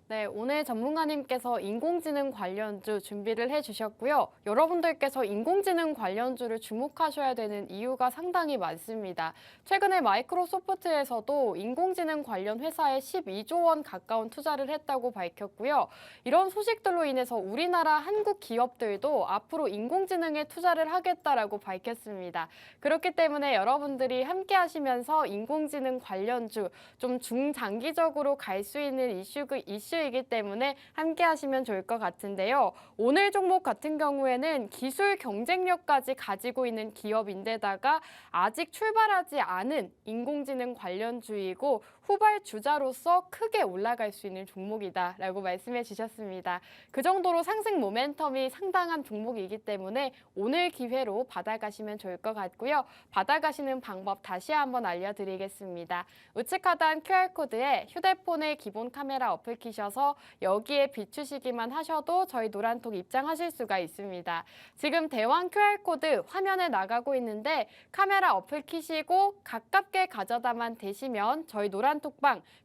네, 오늘 전문가님께서 인공지능 관련주 준비를 해주셨고요. 여러분들께서 인공지능 관련주를 주목하셔야 되는 이유가 상당히 많습니다. 최근에 마이크로소프트에서도 인공지능 관련 회사에 12조 원 가까운 투자를 했다고 밝혔고요. 이런 소식들로 인해서 우리나라 한국 기업들도 앞으로 인공지능에 투자를 하겠다라고 밝혔습니다. 그렇기 때문에 여러분들이 함께 하시면서 인공지능 관련주 좀 중장기적으로 갈 수 있는 이슈이기 때문에 함께 하시면 좋을 것 같은데요. 오늘 종목 같은 경우에는 기술 경쟁력까지 가지고 있는 기업인데다가 아직 출발하지 않은 인공지능 관련주이고 후발주자로서 크게 올라갈 수 있는 종목이다라고 말씀해 주셨습니다. 그 정도로 상승 모멘텀이 상당한 종목이기 때문에 오늘 기회로 받아가시면 좋을 것 같고요. 받아가시는 방법 다시 한번 알려드리겠습니다. 우측 하단 QR코드에 휴대폰의 기본 카메라 어플 키셔서 여기에 비추시기만 하셔도 저희 노란톡 입장하실 수가 있습니다. 지금 대왕 QR코드 화면에 나가고 있는데 카메라 어플 키시고 가깝게 가져다만 대시면 저희 노란톡방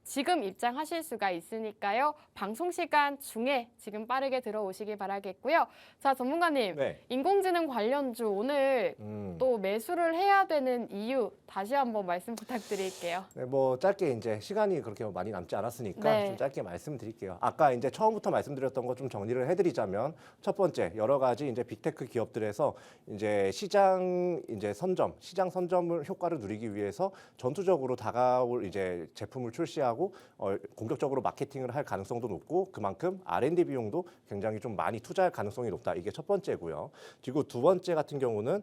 지금 입장하실 수가 있으니까요. 방송 시간 중에 지금 빠르게 들어오시기 바라겠고요. 자, 전문가님. 네. 인공지능 관련주 오늘 또 매수를 해야 되는 이유 다시 한번 말씀 부탁드릴게요. 네, 뭐 짧게 이제 시간이 그렇게 많이 남지 않았으니까 네. 좀 짧게 말씀드릴게요. 아까 이제 처음부터 말씀드렸던 거 좀 정리를 해드리자면 첫 번째 여러 가지 이제 빅테크 기업들에서 이제 시장 선점을 효과를 누리기 위해서 전투적으로 다가올 이제 제품을 출시하고 공격적으로 마케팅을 할 가능성도 높고 그만큼 R&D 비용도 굉장히 좀 많이 투자할 가능성이 높다. 이게 첫 번째고요. 그리고 두 번째 같은 경우는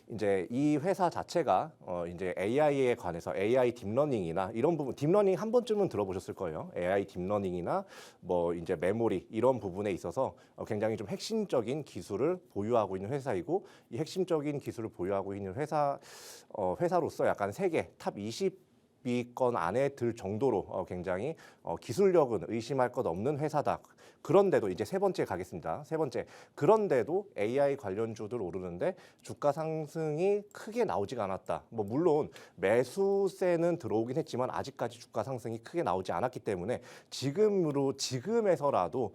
이제 이 회사 자체가 이제 AI에 관해서 AI 딥러닝이나 이런 부분, 딥러닝 한 번쯤은 들어보셨을 거예요. AI 딥러닝이나 뭐 이제 메모리 이런 부분에 있어서 굉장히 좀 핵심적인 기술을 보유하고 있는 회사이고 이 핵심적인 기술을 보유하고 있는 회사로서 약간 세계 탑 20위권 안에 들 정도로 굉장히 기술력은 의심할 것 없는 회사다. 그런데도 이제 세 번째 가겠습니다. 세 번째. 그런데도 AI 관련주들 오르는데 주가 상승이 크게 나오지가 않았다. 뭐 물론 매수세는 들어오긴 했지만 아직까지 주가 상승이 크게 나오지 않았기 때문에 지금에서라도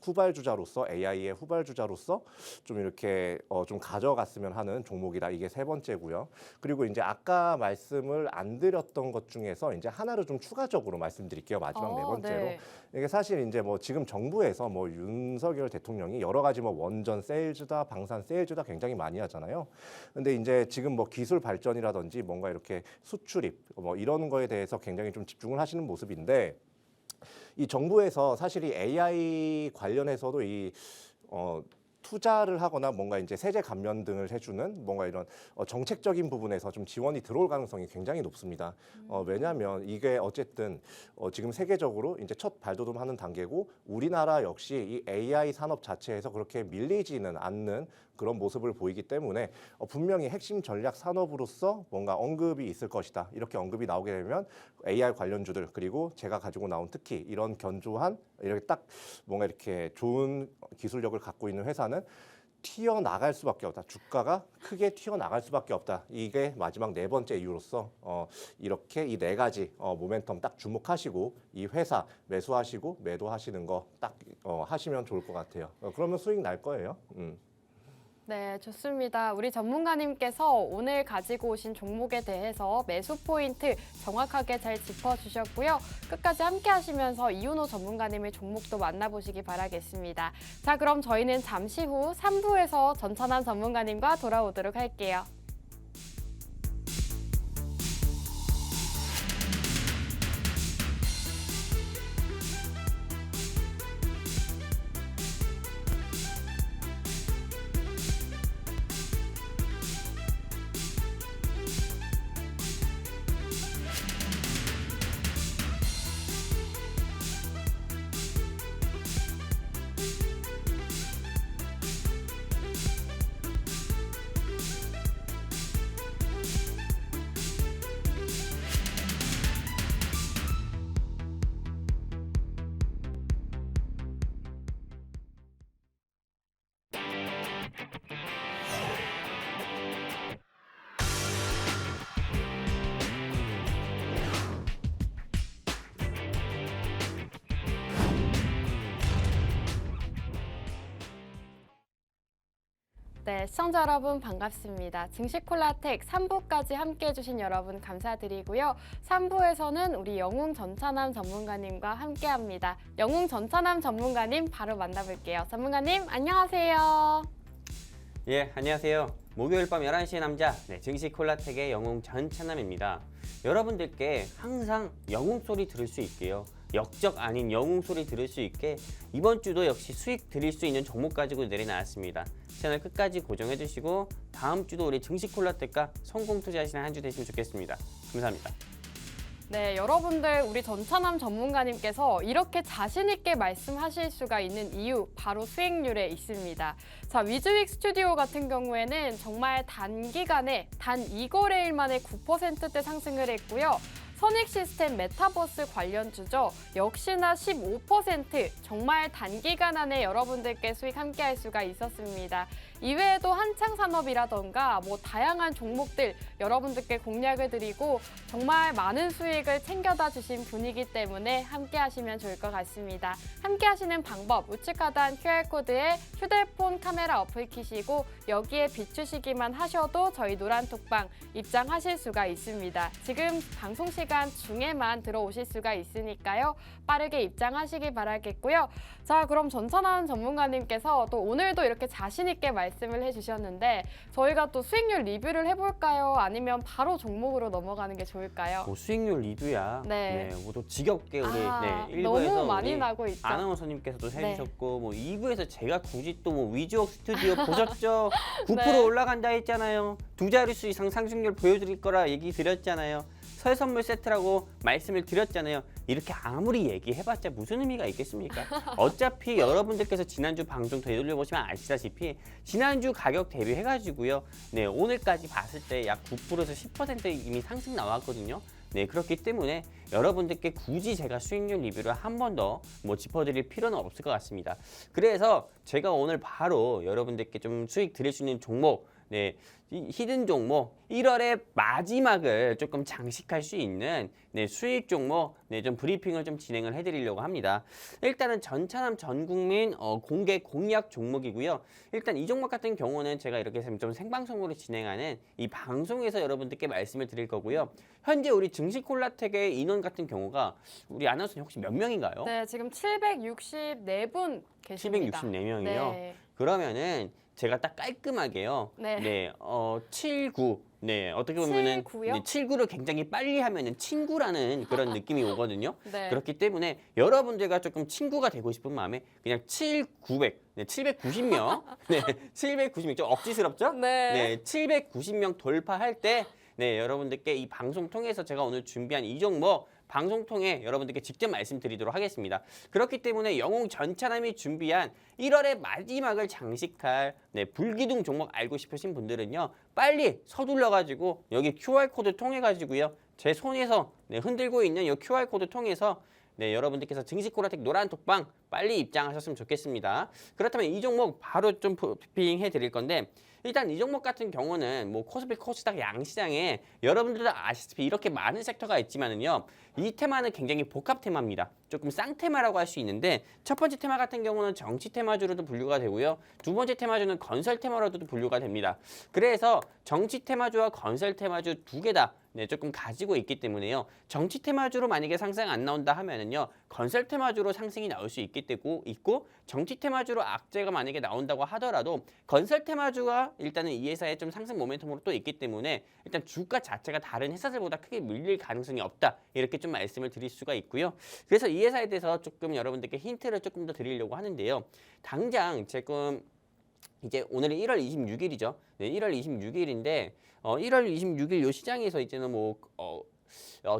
후발주자로서 AI의 후발주자로서 좀 이렇게 좀 가져갔으면 하는 종목이다. 이게 세 번째고요. 그리고 이제 아까 말씀을 안 드렸던 것 중에서 이제 하나를 좀 추가적으로 말씀드릴게요. 마지막 네 번째로. 네. 이게 사실 이제 뭐 지금 정부에서 뭐 윤석열 대통령이 여러 가지 뭐 원전 세일즈다, 방산 세일즈다 굉장히 많이 하잖아요. 근데 이제 지금 뭐 기술 발전이라든지 뭔가 이렇게 수출입 뭐 이런 거에 대해서 굉장히 좀 집중을 하시는 모습인데 이 정부에서 사실 이 AI 관련해서도 투자를 하거나 뭔가 이제 세제 감면 등을 해주는 뭔가 이런 정책적인 부분에서 좀 지원이 들어올 가능성이 굉장히 높습니다. 왜냐하면 이게 어쨌든 지금 세계적으로 이제 첫 발돋움하는 단계고 우리나라 역시 이 AI 산업 자체에서 그렇게 밀리지는 않는 그런 모습을 보이기 때문에 분명히 핵심 전략 산업으로서 뭔가 언급이 있을 것이다. 이렇게 언급이 나오게 되면 AI 관련주들 그리고 제가 가지고 나온 특히 이런 견조한 이렇게 딱 뭔가 이렇게 좋은 기술력을 갖고 있는 회사는 튀어나갈 수밖에 없다. 주가가 크게 튀어나갈 수밖에 없다. 이게 마지막 네 번째 이유로서 이렇게 이 네 가지 모멘텀 딱 주목하시고 이 회사 매수하시고 매도하시는 거 딱 하시면 좋을 것 같아요. 그러면 수익 날 거예요. 네, 좋습니다. 우리 전문가님께서 오늘 가지고 오신 종목에 대해서 매수 포인트 정확하게 잘 짚어주셨고요. 끝까지 함께 하시면서 이윤호 전문가님의 종목도 만나보시기 바라겠습니다. 자, 그럼 저희는 잠시 후 3부에서 전찬환 전문가님과 돌아오도록 할게요. 네, 시청자 여러분 반갑습니다. 증시콜라텍 3부까지 함께해 주신 여러분 감사드리고요. 3부에서는 우리 영웅 전찬함 전문가님과 함께합니다. 영웅 전찬함 전문가님 바로 만나볼게요. 전문가님 안녕하세요. 예, 안녕하세요. 목요일 밤 11시의 남자, 증시콜라텍의 영웅 전찬남입니다. 여러분들께 항상 영웅 소리 들을 수 있게요. 역적 아닌 영웅 소리 들을 수 있게 이번 주도 역시 수익 드릴 수 있는 종목 가지고 내려놨습니다. 채널 끝까지 고정해 주시고 다음 주도 우리 증시콜라텍과 성공 투자하시는 한 주 되시면 좋겠습니다. 감사합니다. 네, 여러분들 우리 전찬함 전문가님께서 이렇게 자신 있게 말씀하실 수가 있는 이유 바로 수익률에 있습니다. 자, 위즈윅 스튜디오 같은 경우에는 정말 단기간에 단 2거래일 만에 9%대 상승을 했고요. 선익 시스템 메타버스 관련주죠. 역시나 15% 정말 단기간 안에 여러분들께 수익 함께 할 수가 있었습니다. 이외에도 한창산업이라던가 뭐 다양한 종목들 여러분들께 공략을 드리고 정말 많은 수익을 챙겨다 주신 분이기 때문에 함께 하시면 좋을 것 같습니다. 함께 하시는 방법 우측 하단 QR코드에 휴대폰 카메라 어플 키시고 여기에 비추시기만 하셔도 저희 노란톡방 입장하실 수가 있습니다. 지금 방송 시간 중에만 들어오실 수가 있으니까요. 빠르게 입장하시기 바라겠고요. 자, 그럼 전찬환 전문가님께서 또 오늘도 이렇게 자신 있게 말씀을 해주셨는데 저희가 또 수익률 리뷰를 해볼까요? 아니면 바로 종목으로 넘어가는 게 좋을까요? 수익률 리뷰야. 네. 또 지겹게 우리 1부에서 너무 많이 나고 있죠. 아나운서님께서도 네. 해주셨고 뭐 2부에서 제가 굳이 또 뭐 위즈웍 스튜디오 보셨죠? 9% 네. 올라간다 했잖아요. 두 자릿수 이상 상승률 보여드릴 거라 얘기 드렸잖아요. 설 선물 세트라고 말씀을 드렸잖아요. 이렇게 아무리 얘기해봤자 무슨 의미가 있겠습니까? 어차피 여러분들께서 지난주 방송 되돌려보시면 아시다시피 지난주 가격 대비해가지고요. 네, 오늘까지 봤을 때 약 9%에서 10% 이미 상승 나왔거든요. 네, 그렇기 때문에 여러분들께 굳이 제가 수익률 리뷰를 한 번 더 뭐 짚어드릴 필요는 없을 것 같습니다. 그래서 제가 오늘 바로 여러분들께 좀 수익 드릴 수 있는 종목 네, 이 히든 종목 1월의 마지막을 조금 장식할 수 있는 네, 수익 종목 네, 좀 브리핑을 좀 진행을 해드리려고 합니다. 일단은 전차남 전국민 공개 공약 종목이고요. 일단 이 종목 같은 경우는 제가 이렇게 좀 생방송으로 진행하는 이 방송에서 여러분들께 말씀을 드릴 거고요. 현재 우리 증시콜라텍의 인원 같은 경우가 우리 아나운서님 혹시 몇 명인가요? 네, 지금 764분 계십니다. 764명이요. 네. 그러면은 제가 딱 깔끔하게요. 네. 79. 네, 어떻게 보면은 79요? 네, 79를 굉장히 빨리 하면은 친구라는 그런 느낌이 오거든요. 네. 그렇기 때문에 여러분들과 조금 친구가 되고 싶은 마음에 그냥 7,900, 네, 790명, 네, 790명 좀 억지스럽죠? 네. 네, 790명 돌파할 때, 네, 여러분들께 이 방송 통해서 제가 오늘 준비한 이 종목 방송 통해 여러분들께 직접 말씀드리도록 하겠습니다. 그렇기 때문에 영웅 전차남이 준비한 1월의 마지막을 장식할 네, 불기둥 종목 알고 싶으신 분들은요. 빨리 서둘러가지고 여기 QR코드 통해가지고요. 제 손에서 네, 흔들고 있는 이 QR코드 통해서 네, 여러분들께서 증시콜라텍 노란 톡방 빨리 입장하셨으면 좋겠습니다. 그렇다면 이 종목 바로 좀 브리핑해 드릴 건데 일단 이 종목 같은 경우는 뭐 코스피 코스닥 양시장에 여러분들도 아시다시피 이렇게 많은 섹터가 있지만은요. 이 테마는 굉장히 복합 테마입니다. 조금 쌍테마라고 할 수 있는데 첫 번째 테마 같은 경우는 정치 테마주로도 분류가 되고요. 두 번째 테마주는 건설 테마로도 분류가 됩니다. 그래서 정치 테마주와 건설 테마주 두 개 다 네, 조금 가지고 있기 때문에요. 정치 테마주로 만약에 상승 안 나온다 하면은요. 건설 테마주로 상승이 나올 수 있고 정치 테마주로 악재가 만약에 나온다고 하더라도 건설 테마주가 일단은 이 회사의 좀 상승 모멘텀으로 또 있기 때문에 일단 주가 자체가 다른 회사들보다 크게 밀릴 가능성이 없다. 이렇게 좀 말씀을 드릴 수가 있고요. 그래서 이 회사에 대해서 조금 여러분들께 힌트를 조금 더 드리려고 하는데요. 당장 지금 이제 오늘이 1월 26일이죠. 네, 1월 26일인데 1월 26일 요 시장에서 이제는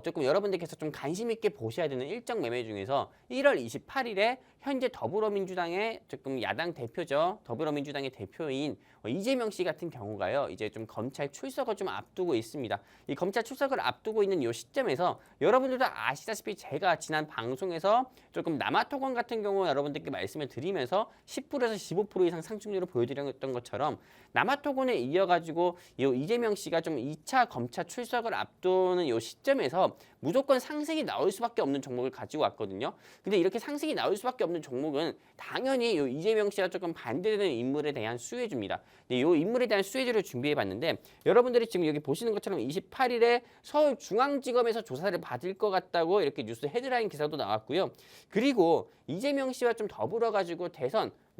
조금 여러분들께서 좀 관심 있게 보셔야 되는 일정 매매 중에서 1월 28일에 현재 더불어민주당의 조금 야당 대표죠. 더불어민주당의 대표인 이재명 씨 같은 경우가요. 이제 좀 검찰 출석을 좀 앞두고 있습니다. 이 검찰 출석을 앞두고 있는 이 시점에서 여러분들도 아시다시피 제가 지난 방송에서 조금 남아토건 같은 경우 여러분들께 말씀을 드리면서 10%에서 15% 이상 상승률을 보여드렸던 것처럼 남아토건에 이어가지고 이 이재명 씨가 좀 2차 검찰 출석을 앞두는 이 시점에서 무조건 상승이 나올 수밖에 없는 종목을 가지고 왔거든요. 근데 이렇게 상승이 나올 수밖에 없는 종목은 당연히 이 이재명 씨가 조금 반대되는 인물에 대한 수혜주입니다. 이 인물에 대한 수혜주를 준비해봤는데 여러분들이 지금 여기 보시는 것처럼 28일에 서울중앙지검에서 조사를 받을 것 같다고 이렇게 뉴스 헤드라인 기사도 나왔고요. 그리고 이재명 씨와 좀 더불어가지고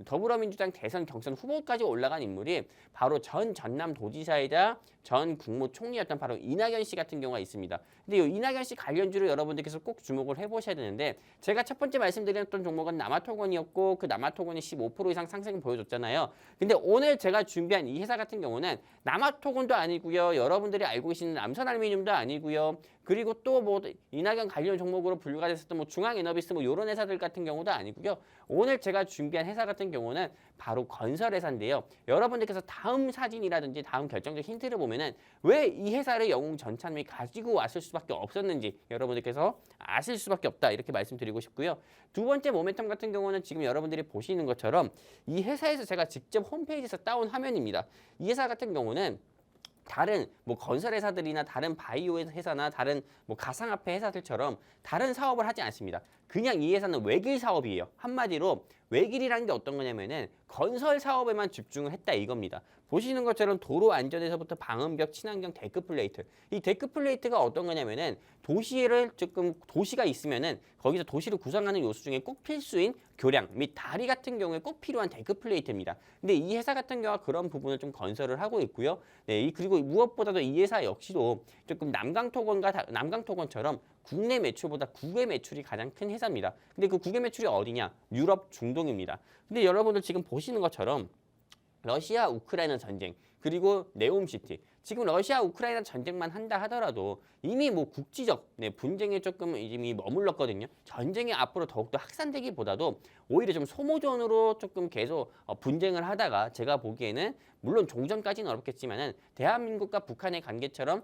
더불어민주당 대선 경선 후보까지 올라간 인물이 바로 전 전남도지사이자 전 국무총리였던 바로 이낙연 씨 같은 경우가 있습니다. 근데 이 이낙연 씨 관련주를 여러분들께서 꼭 주목을 해보셔야 되는데 제가 첫 번째 말씀드렸던 종목은 남아토건이었고 그 남아토건이 15% 이상 상승을 보여줬잖아요. 근데 오늘 제가 준비한 이 회사 같은 경우는 남아토건도 아니고요. 여러분들이 알고 계시는 남선알루미늄도 아니고요. 그리고 또 뭐 이낙연 관련 종목으로 분류가 됐었던 뭐 중앙에너비스 뭐 이런 회사들 같은 경우도 아니고요. 오늘 제가 준비한 회사 같은 경우는 바로 건설회사인데요. 여러분들께서 다음 사진이라든지 다음 결정적 힌트를 보면은 왜 이 회사를 영웅 전차남이 가지고 왔을 수밖에 없었는지 여러분들께서 아실 수밖에 없다 이렇게 말씀드리고 싶고요. 두 번째 모멘텀 같은 경우는 지금 여러분들이 보시는 것처럼 이 회사에서 제가 직접 홈페이지에서 따온 화면입니다. 이 회사 같은 경우는 다른 뭐 건설 회사들이나 다른 바이오 회사나 다른 뭐 가상화폐 회사들처럼 다른 사업을 하지 않습니다. 그냥 이 회사는 외길 사업이에요. 한마디로 외길이라는 게 어떤 거냐면은 건설 사업에만 집중을 했다 이겁니다. 보시는 것처럼 도로 안전에서부터 방음벽, 친환경 데크 플레이트. 이 데크 플레이트가 어떤 거냐면은 도시가 있으면은 거기서 도시를 구성하는 요소 중에 꼭 필수인 교량 및 다리 같은 경우에 꼭 필요한 데크 플레이트입니다. 근데 이 회사 같은 경우가 그런 부분을 좀 건설을 하고 있고요. 네, 그리고 무엇보다도 이 회사 역시도 조금 남강토건처럼 국내 매출보다 국외 매출이 가장 큰 회사입니다. 근데 그 국외 매출이 어디냐? 유럽, 중동입니다. 근데 여러분들 지금 보시는 것처럼 러시아 우크라이나 전쟁 그리고 네옴시티 지금 러시아 우크라이나 전쟁만 한다 하더라도 이미 뭐 국지적 분쟁에 조금 이미 머물렀거든요. 전쟁이 앞으로 더욱더 확산되기보다도 오히려 좀 소모전으로 조금 계속 분쟁을 하다가 제가 보기에는 물론 종전까지는 어렵겠지만은 대한민국과 북한의 관계처럼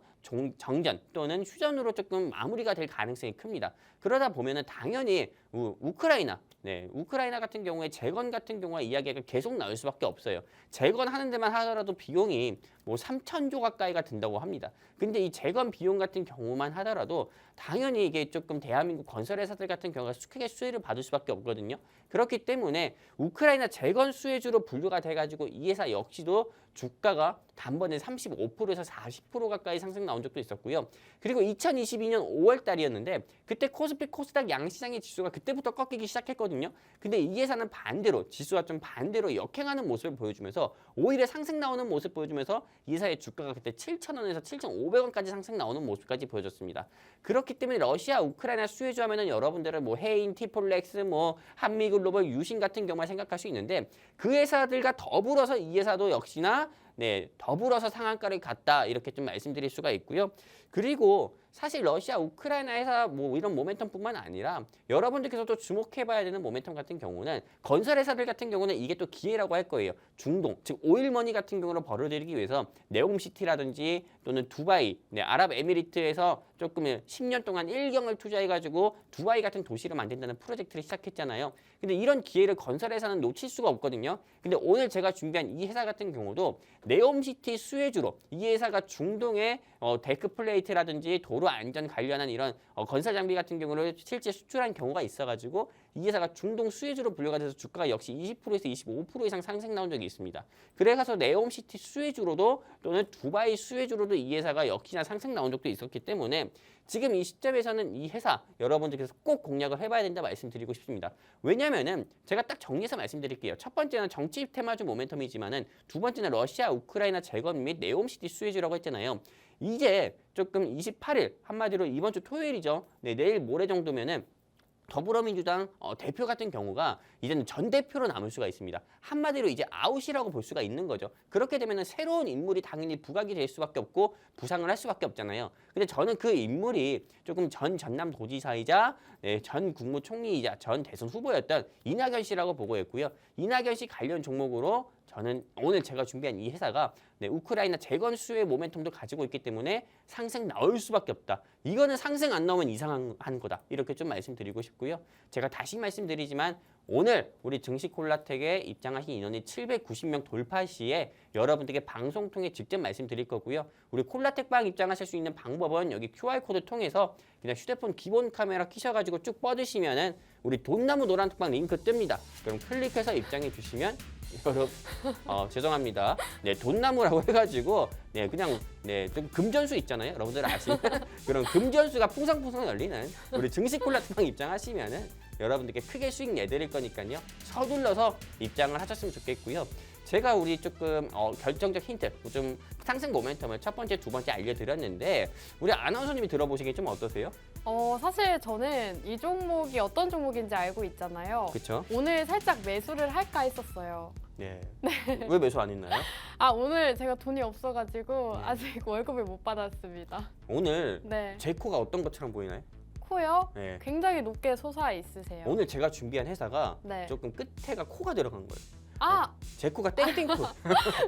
정전 또는 휴전으로 조금 마무리가 될 가능성이 큽니다. 그러다 보면은 당연히 우크라이나 같은 경우에 재건 같은 경우에 이야기가 계속 나올 수밖에 없어요. 재건하는 데만 하더라도 비용이 뭐 3,000조 가까이가 든다고 합니다. 근데 이 재건 비용 같은 경우만 하더라도 당연히 이게 조금 대한민국 건설회사들 같은 경우가 크게 수혜를 받을 수밖에 없거든요. 그렇기 때문에 우크라이나 재건 수혜주로 분류가 돼가지고 이 회사 역시도 주가가 단번에 35%에서 40% 가까이 상승 나온 적도 있었고요. 그리고 2022년 5월 달이었는데 그때 코스피 코스닥 양시장의 지수가 그때부터 꺾이기 시작했거든요. 근데 이 회사는 반대로 지수와 좀 반대로 역행하는 모습을 보여주면서 오히려 상승 나오는 모습 보여주면서 이 회사의 주가가 그때 7,000원에서 7,500원까지 상승 나오는 모습까지 보여줬습니다. 그렇기 때문에 러시아 우크라이나 수혜주 하면은 여러분들은 뭐 해인, 티폴렉스, 뭐 한미글로벌, 유신 같은 경우만 생각할 수 있는데 그 회사들과 더불어서 이 회사도 역시나 더불어서 상한가를 갔다 이렇게 좀 말씀드릴 수가 있고요. 그리고 사실 러시아 우크라이나 회사 뭐 이런 모멘텀뿐만 아니라 여러분들께서 또 주목해봐야 되는 모멘텀 같은 경우는 건설 회사들 같은 경우는 이게 또 기회라고 할 거예요. 중동 즉 오일머니 같은 경우로 벌어들이기 위해서 네옴시티라든지 또는 두바이, 아랍에미리트에서 조금 10년 동안 일경을 투자해가지고 두바이 같은 도시를 만든다는 프로젝트를 시작했잖아요. 근데 이런 기회를 건설 회사는 놓칠 수가 없거든요. 근데 오늘 제가 준비한 이 회사 같은 경우도 네옴시티 수혜주로 이 회사가 중동의 데크 플레이트라든지 도로 안전 관련한 이런 건설 장비 같은 경우를 실제 수출한 경우가 있어가지고 이 회사가 중동 수혜주로 분류가 돼서 주가가 역시 20%에서 25% 이상 상승 나온 적이 있습니다. 그래서 네옴시티 수혜주로도 또는 두바이 수혜주로도 이 회사가 역시나 상승 나온 적도 있었기 때문에 지금 이 시점에서는 이 회사 여러분들께서 꼭 공략을 해봐야 된다 말씀드리고 싶습니다. 왜냐면은 제가 딱 정리해서 말씀드릴게요. 첫 번째는 정치 테마주 모멘텀이지만은 두 번째는 러시아 우크라이나 재건 및 네옴시티 수혜주라고 했잖아요. 이제 조금 28일 한마디로 이번 주 토요일이죠. 내일 모레 정도면은 더불어민주당 대표 같은 경우가 이제는 전 대표로 남을 수가 있습니다. 한마디로 이제 아웃이라고 볼 수가 있는 거죠. 그렇게 되면 새로운 인물이 당연히 부각이 될 수밖에 없고 부상을 할 수밖에 없잖아요. 근데 저는 그 인물이 조금 전 전남도지사이자 전 국무총리이자 전 대선 후보였던 이낙연 씨라고 보고 있고요. 이낙연 씨 관련 종목으로 저는 오늘 제가 준비한 이 회사가 우크라이나 재건 수혜 모멘텀도 가지고 있기 때문에 상승 나올 수밖에 없다. 이거는 상승 안 나오면 이상한 거다. 이렇게 좀 말씀드리고 싶고요. 제가 다시 말씀드리지만 오늘 우리 증시콜라텍에 입장하신 인원이 790명 돌파 시에 여러분들께 방송 통해 직접 말씀드릴 거고요. 우리 콜라텍방 입장하실 수 있는 방법은 여기 QR코드 통해서 그냥 휴대폰 기본 카메라 키셔가지고 쭉 뻗으시면은 우리 돈나무 노란톡방 링크 뜹니다. 그럼 클릭해서 입장해 주시면 여러분 죄송합니다. 돈나무라고 해가지고 그냥 좀 금전수 있잖아요. 여러분들 아시는 그런 금전수가 풍성풍성 열리는 우리 증시콜라텍방 입장하시면은 여러분들께 크게 수익 내드릴 거니까요. 서둘러서 입장을 하셨으면 좋겠고요. 제가 우리 조금 결정적 힌트, 좀 상승 모멘텀을 첫 번째, 두 번째 알려드렸는데 우리 아나운서님이 들어보시기 좀 어떠세요? 사실 저는 이 종목이 어떤 종목인지 알고 있잖아요. 그렇죠? 오늘 살짝 매수를 할까 했었어요. 네. 왜 매수 안 했나요? 오늘 제가 돈이 없어가지고 네. 아직 월급을 못 받았습니다. 오늘 네. 제 코가 어떤 것처럼 보이나요? 코요? 네. 굉장히 높게 솟아 있으세요. 오늘 제가 준비한 회사가 네. 조금 끝에가 코가 들어간 거예요. 아, 제 코가 땡땡코.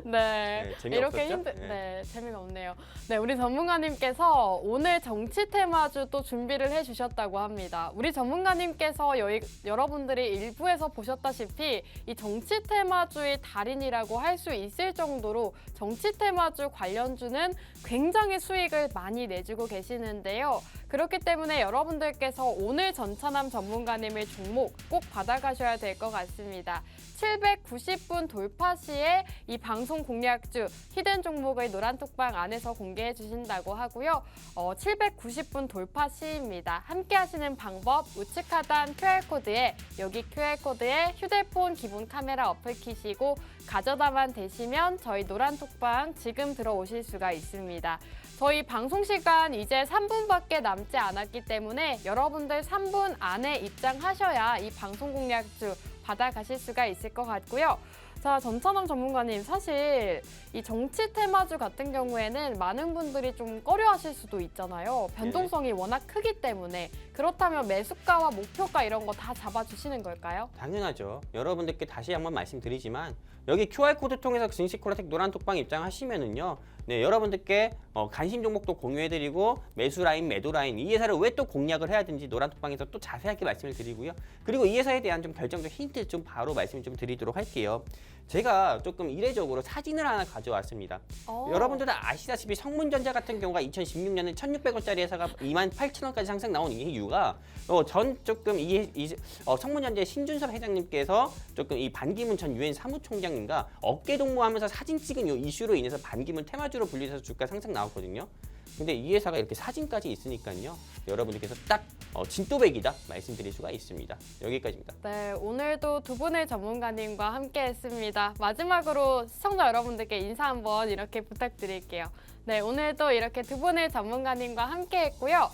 네. 재미없었죠? 이렇게 재미가 없네요. 네, 우리 전문가님께서 오늘 정치 테마주 또 준비를 해주셨다고 합니다. 우리 전문가님께서 여러분들이 일부에서 보셨다시피 이 정치 테마주의 달인이라고 할 수 있을 정도로 정치 테마주 관련주는 굉장히 수익을 많이 내주고 계시는데요. 그렇기 때문에 여러분들께서 오늘 전차남 전문가님의 종목 꼭 받아가셔야 될 것 같습니다. 790분 돌파 시에 이 방송 공략주 히든 종목을 노란톡방 안에서 공개해 주신다고 하고요. 790분 돌파 시입니다. 함께 하시는 방법 우측 하단 QR코드에 여기 QR코드에 휴대폰 기본 카메라 어플 키시고 가져다만 대시면 저희 노란톡방 지금 들어오실 수가 있습니다. 저희 방송 시간 이제 3분밖에 남지 않았기 때문에 여러분들 3분 안에 입장하셔야 이 방송 공략주 받아가실 수가 있을 것 같고요. 자, 전찬원 전문가님, 사실 이 정치 테마주 같은 경우에는 많은 분들이 좀 꺼려하실 수도 있잖아요. 변동성이 워낙 크기 때문에. 그렇다면 매수가와 목표가 이런 거 다 잡아주시는 걸까요? 당연하죠. 여러분들께 다시 한번 말씀드리지만 여기 QR코드 통해서 증시콜라텍 노란톡방 입장하시면은요. 네, 여러분들께 관심 종목도 공유해드리고 매수 라인, 매도 라인 이 회사를 왜 또 공략을 해야 되는지 노란톡방에서 또 자세하게 말씀을 드리고요. 그리고 이 회사에 대한 좀 결정적 힌트 좀 바로 말씀을 좀 드리도록 할게요. 제가 조금 이례적으로 사진을 하나 가져왔습니다. 여러분들은 아시다시피 성문전자 같은 경우가 2016년에 1,600원짜리 회사가 28,000원까지 상승 나온 이유가 전 조금 성문전자의 신준섭 회장님께서 조금 이 반기문 전 유엔 사무총장님과 어깨 동무하면서 사진 찍은 이 이슈로 인해서 반기문 테마주로 분류해서 주가 상승 나왔거든요. 근데 이 회사가 이렇게 사진까지 있으니까요. 여러분들께서 딱 진또백이다 말씀드릴 수가 있습니다. 여기까지입니다. 네, 오늘도 두 분의 전문가님과 함께 했습니다. 마지막으로 시청자 여러분들께 인사 한번 이렇게 부탁드릴게요. 네, 오늘도 이렇게 두 분의 전문가님과 함께 했고요.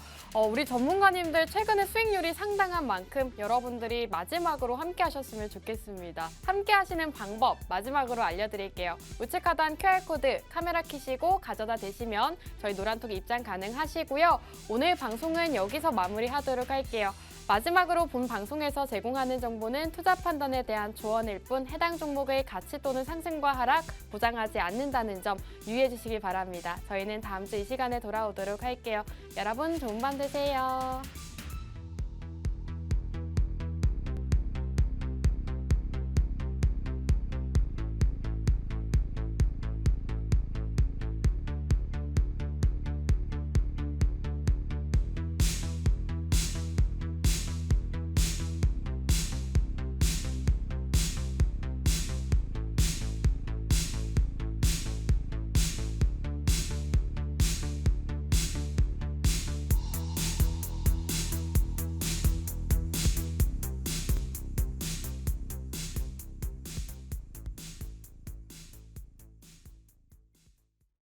우리 전문가님들 최근에 수익률이 상당한 만큼 여러분들이 마지막으로 함께 하셨으면 좋겠습니다. 함께 하시는 방법 마지막으로 알려드릴게요. 우측 하단 QR코드 카메라 켜시고 가져다 대시면 저희 노란톡 입장 가능하시고요. 오늘 방송은 여기서 마무리하도록 할게요. 마지막으로 본 방송에서 제공하는 정보는 투자 판단에 대한 조언일 뿐 해당 종목의 가치 또는 상승과 하락 보장하지 않는다는 점 유의해 주시기 바랍니다. 저희는 다음 주 이 시간에 돌아오도록 할게요. 여러분 좋은 밤 되세요.